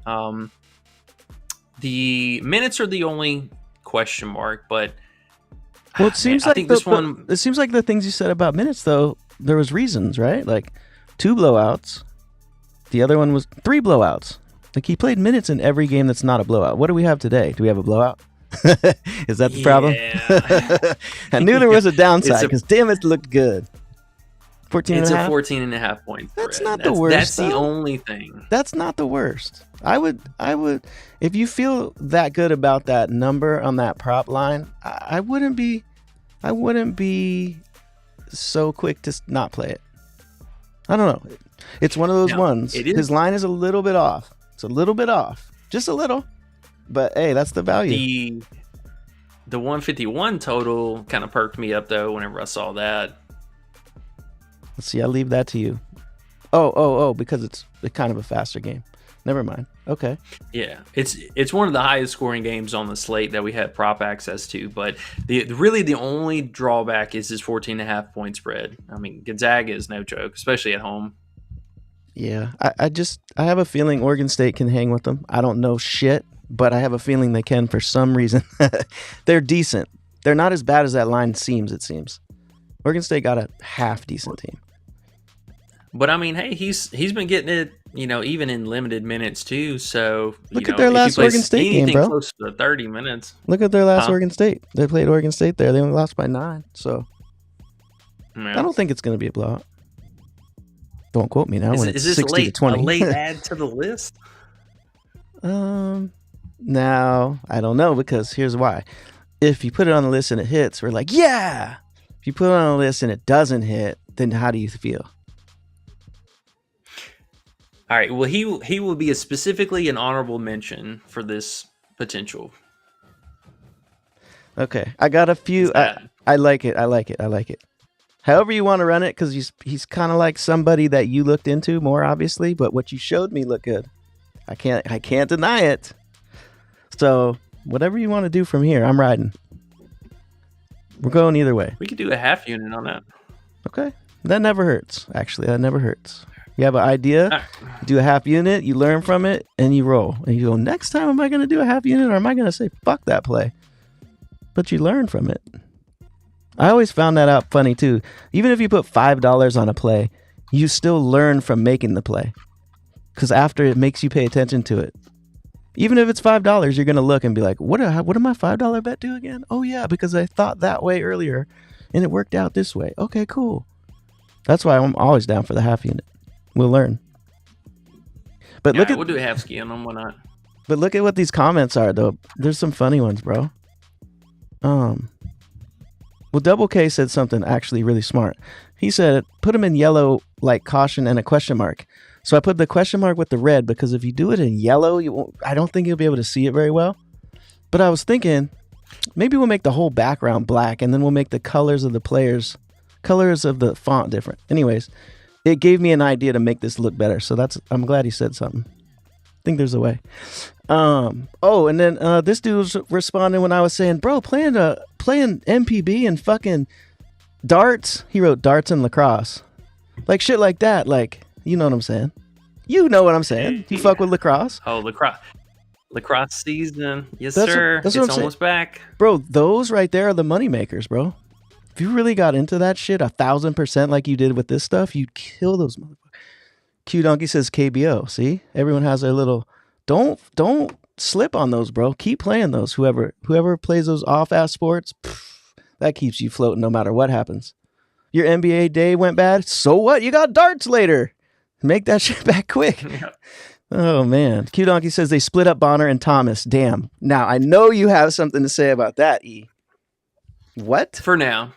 The minutes are the only question mark, but well, it seems I think this one. It seems like the things you said about minutes, though, there was reasons, right? Like 2 blowouts. The other one was 3 blowouts. Like he played minutes in every game that's not a blowout. What do we have today? Do we have a blowout? Is that the problem? I knew there was a downside because damn, it looked good. 14 it's and a a half? 14.5 point spread. That's not the worst. That's the though. only thing. That's not the worst. I would, if you feel that good about that number on that prop line, I wouldn't be so quick to not play it. I don't know. It's one of those ones. It is. His line is a little bit off. It's a little bit off, just a little. But hey, that's the value. The 151 total kind of perked me up though whenever I saw that. Let's see. I'll leave that to you. Oh, because it's kind of a faster game. Never mind. Okay. Yeah, it's one of the highest scoring games on the slate that we have prop access to. But the only drawback is this 14.5 point spread. I mean, Gonzaga is no joke, especially at home. Yeah, I have a feeling Oregon State can hang with them. I don't know shit, but I have a feeling they can for some reason. They're decent. They're not as bad as that line seems. It seems Oregon State got a half decent team. But I mean, hey, he's been getting it, even in limited minutes too. So look at their last Oregon State game, bro. Close to 30 minutes. Look at their last Oregon State. They played Oregon State there. They only lost by 9. So yeah. I don't think it's going to be a blowout. Don't quote me now. When it's is this 60 to 20. a late add to the list? Now I don't know, because here's why. If you put it on the list and it hits, we're like, yeah. If you put it on the list and it doesn't hit, then how do you feel? All right. Well, he will be specifically an honorable mention for this potential. Okay, I got a few. I like it. However you want to run it, because he's kind of like somebody that you looked into more, obviously. But what you showed me looked good. I can't deny it. So whatever you want to do from here, I'm riding. We're going either way. We could do a half unit on that. Okay, that never hurts. Actually, that never hurts. You have an idea, do a half unit, you learn from it, and you roll. And you go, next time, am I going to do a half unit, or am I going to say, fuck that play? But you learn from it. I always found that out funny, too. Even if you put $5 on a play, you still learn from making the play. Because after, it makes you pay attention to it. Even if it's $5, you're going to look and be like, what did my $5 bet do again? Oh, yeah, because I thought that way earlier, and it worked out this way. Okay, cool. That's why I'm always down for the half unit. We'll learn. But we'll do a half ski on them. Why not? But look at what these comments are, though. There's some funny ones, bro. Well, Double K said something actually really smart. He said, put them in yellow, like caution and a question mark. So I put the question mark with the red, because if you do it in yellow, I don't think you'll be able to see it very well. But I was thinking, maybe we'll make the whole background black, and then we'll make the colors of the players, colors of the font different. Anyways, it gave me an idea to make this look better. So I'm glad he said something. I think there's a way. And then this dude was responding when I was saying, bro, playing MPB and fucking darts. He wrote darts and lacrosse. Like shit like that. Like, you know what I'm saying? You know what I'm saying. You fuck with lacrosse? Oh, lacrosse season. Yes, That's sir. what It's I'm almost back. Bro, those right there are the money makers, bro. If you really got into that shit 1,000% like you did with this stuff, you'd kill those motherfuckers. Q Donkey says KBO. See? Everyone has their little... Don't slip on those, bro. Keep playing those. Whoever plays those off-ass sports, that keeps you floating no matter what happens. Your NBA day went bad? So what? You got darts later. Make that shit back quick. Yeah. Oh, man. Q Donkey says they split up Bonner and Thomas. Damn. Now, I know you have something to say about that, E. What? For now.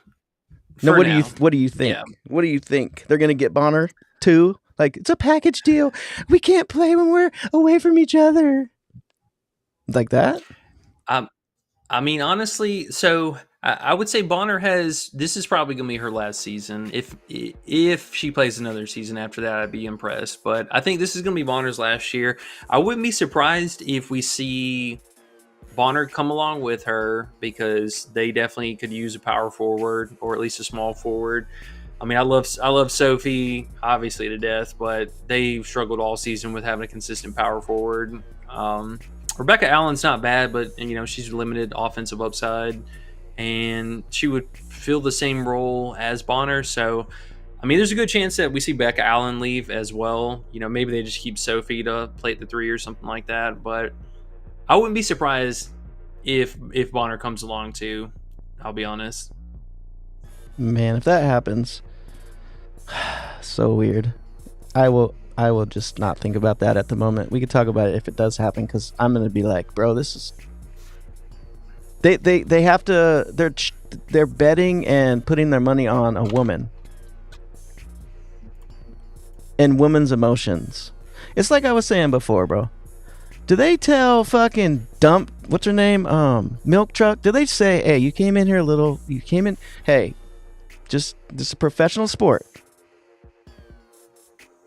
No, what do you think? Yeah. What do you think? They're going to get Bonner too? Like, it's a package deal. We can't play when we're away from each other. Like that? I mean, honestly, so I would say Bonner has. This is probably going to be her last season. If she plays another season after that, I'd be impressed. But I think this is going to be Bonner's last year. I wouldn't be surprised if we see Bonner come along with her, because they definitely could use a power forward, or at least a small forward. I mean, I love Sophie obviously to death, but they struggled all season with having a consistent power forward. Rebecca Allen's not bad, but she's limited offensive upside, and she would fill the same role as Bonner. So, I mean, there's a good chance that we see Becca Allen leave as well. Maybe they just keep Sophie to play at the 3 or something like that. But I wouldn't be surprised if Bonner comes along too. I'll be honest. Man, if that happens, so weird. I will just not think about that at the moment. We could talk about it if it does happen, because I'm gonna be like, bro, this is. They have to. They're betting and putting their money on a woman and women's emotions. It's like I was saying before, bro. Do they tell fucking what's her name? Milk Truck? Do they say, hey, you came in here hey, this is a professional sport.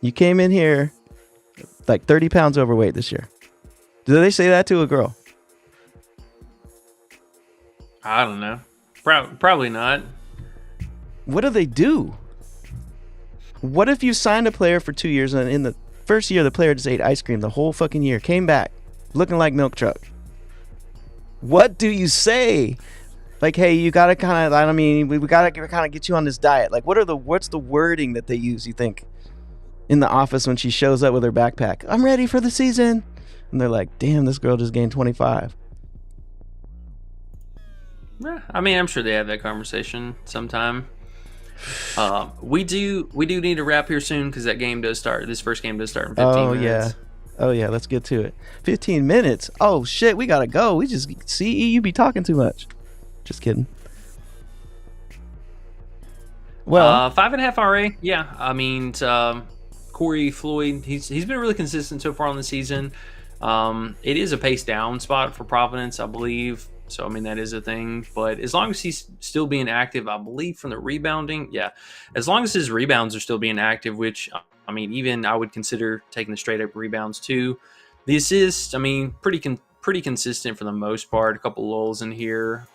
You came in here like 30 pounds overweight this year. Do they say that to a girl? I don't know. Probably not. What do they do? What if you signed a player for 2 years, and in the first year the player just ate ice cream the whole fucking year, came back looking like Milk Truck? What do you say? Like, hey, you gotta kind of, we gotta kind of get you on this diet. Like, what's the wording that they use, you think, in the office when she shows up with her backpack? I'm ready for the season. And they're like, damn, this girl just gained 25. I mean, I'm sure they have that conversation sometime. We do need to wrap here soon, because that game does start. This first game does start in 15 minutes. Oh yeah, let's get to it. 15 minutes. Oh shit, we gotta go. We just CE, you be talking too much. Just kidding. Well, 5.5 RA. Yeah, I mean, Corey Floyd. He's been really consistent so far on the season. It is a pace down spot for Providence, I believe. So, I mean, that is a thing. But as long as he's still being active, I believe, from the rebounding, yeah. As long as his rebounds are still being active, which, I mean, even I would consider taking the straight-up rebounds too. The assists, I mean, pretty consistent for the most part. A couple lulls in here.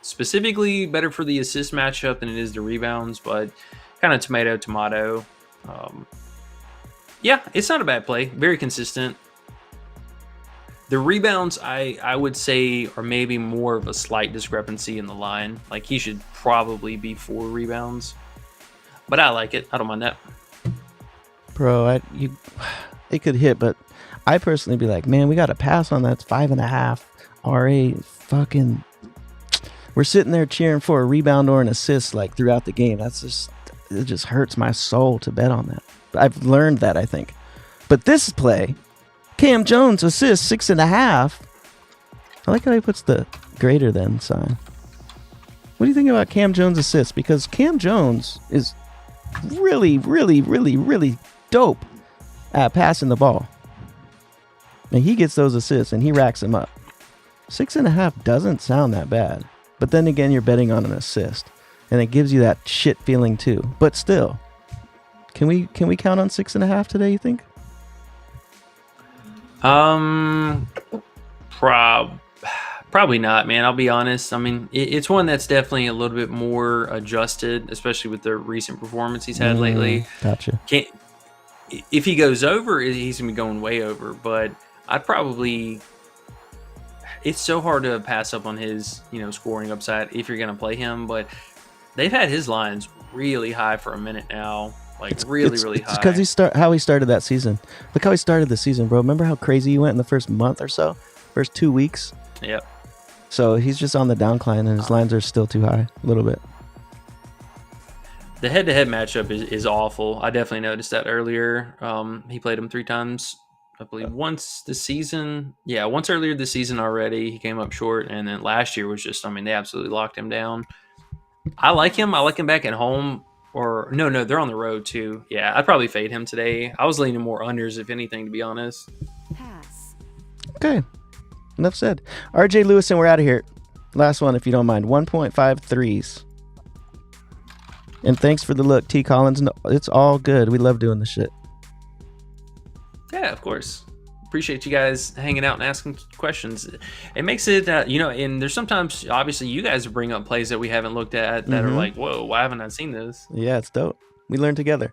Specifically, better for the assist matchup than it is the rebounds, but kind of tomato. Yeah, it's not a bad play. Very consistent. The rebounds, I would say, are maybe more of a slight discrepancy in the line. Like, he should probably be 4 rebounds. But I like it. I don't mind that. Bro, it could hit, but I personally be like, man, we got to pass on that 5.5 RA. Fucking, we're sitting there cheering for a rebound or an assist like throughout the game. It just hurts my soul to bet on that. I've learned that, I think. But this play, Cam Jones assists 6.5. I like how he puts the greater than sign. What do you think about Cam Jones assists? Because Cam Jones is really, really, really, really dope at passing the ball. And he gets those assists and he racks them up. 6.5 doesn't sound that bad. But then again, you're betting on an assist. And it gives you that shit feeling too. But still, can we count on 6.5 today, you think? Probably not, man. I'll be honest. I mean, it's one that's definitely a little bit more adjusted, especially with the recent performance he's had lately. Gotcha. If he goes over, he's gonna be going way over. But I'd probably. It's so hard to pass up on his, scoring upside if you're gonna play him. But they've had his lines really high for a minute now. Like, really high. It's because how he started that season. Look how he started the season, bro. Remember how crazy he went in the first month or so? First 2 weeks? Yep. So he's just on the downcline, and his lines are still too high a little bit. The head-to-head matchup is awful. I definitely noticed that earlier. He played him 3 times, I believe, once this season. Yeah, once earlier this season already. He came up short, and then last year was just, they absolutely locked him down. I like him. I like him back at home. Or, no, they're on the road, too. Yeah, I'd probably fade him today. I was leaning more unders, if anything, to be honest. Pass. Okay. Enough said. RJ Lewis, and we're out of here. Last one, if you don't mind. 1.5 threes. And thanks for the look, T. Collins. No, it's all good. We love doing the shit. Yeah, of course. Appreciate you guys hanging out and asking questions. It makes it, and there's sometimes, obviously, you guys bring up plays that we haven't looked at that are like, whoa, why haven't I seen this? Yeah, it's dope. We learn together.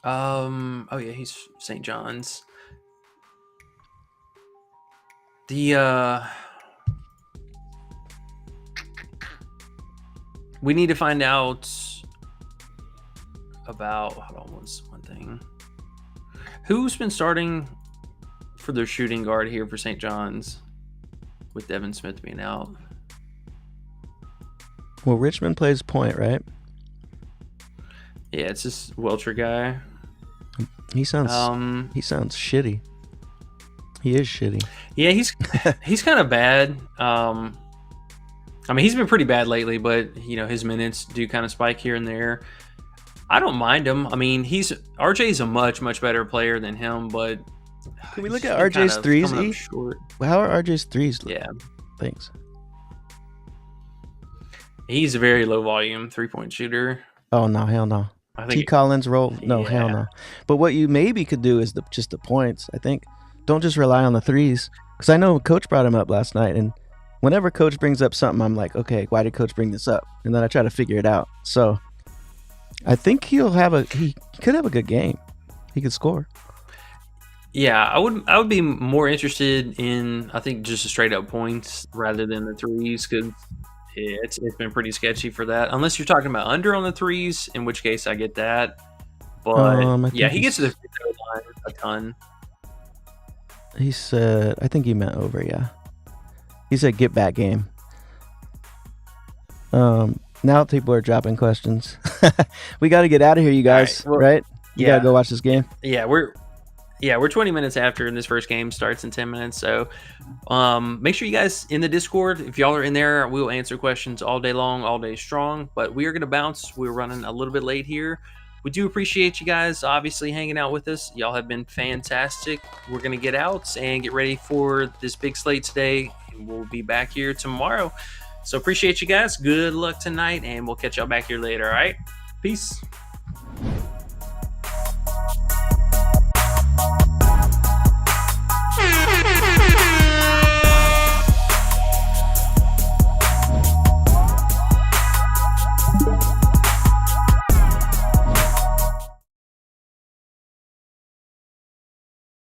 Oh yeah, he's St. John's. We need to find out about, hold on, one thing. Who's been starting for their shooting guard here for St. John's with Devin Smith being out? Well, Richmond plays point, right? Yeah, it's this Welcher guy. He sounds shitty. He is shitty. Yeah, he's kind of bad. He's been pretty bad lately, but his minutes do kind of spike here and there. I don't mind him. I mean, RJ's a much, much better player than him, but can we look at RJ's threes? How are RJ's threes? Yeah. Thanks. He's a very low volume 3-point shooter. Oh no, hell no. T. Collins roll. No, hell no. But what you maybe could do is just the points. I think don't just rely on the threes, because I know Coach brought him up last night, and whenever Coach brings up something, I'm like, okay, why did Coach bring this up? And then I try to figure it out. So I think he could have a good game. He could score. Yeah, I would be more interested in, I think, just straight up points rather than the threes, because it's been pretty sketchy for that. Unless you're talking about under on the threes, in which case I get that. But he gets to the free throw line a ton. He said, I think he meant over, yeah. He said get back game. Now people are dropping questions. We got to get out of here, you guys, right? You got to go watch this game. Yeah, we're 20 minutes after, and this first game starts in 10 minutes. So make sure you guys in the Discord, if y'all are in there, we'll answer questions all day long, all day strong. But we are going to bounce. We're running a little bit late here. We do appreciate you guys obviously hanging out with us. Y'all have been fantastic. We're going to get out and get ready for this big slate today, and we'll be back here tomorrow. So appreciate you guys. Good luck tonight, and we'll catch y'all back here later, all right? Peace.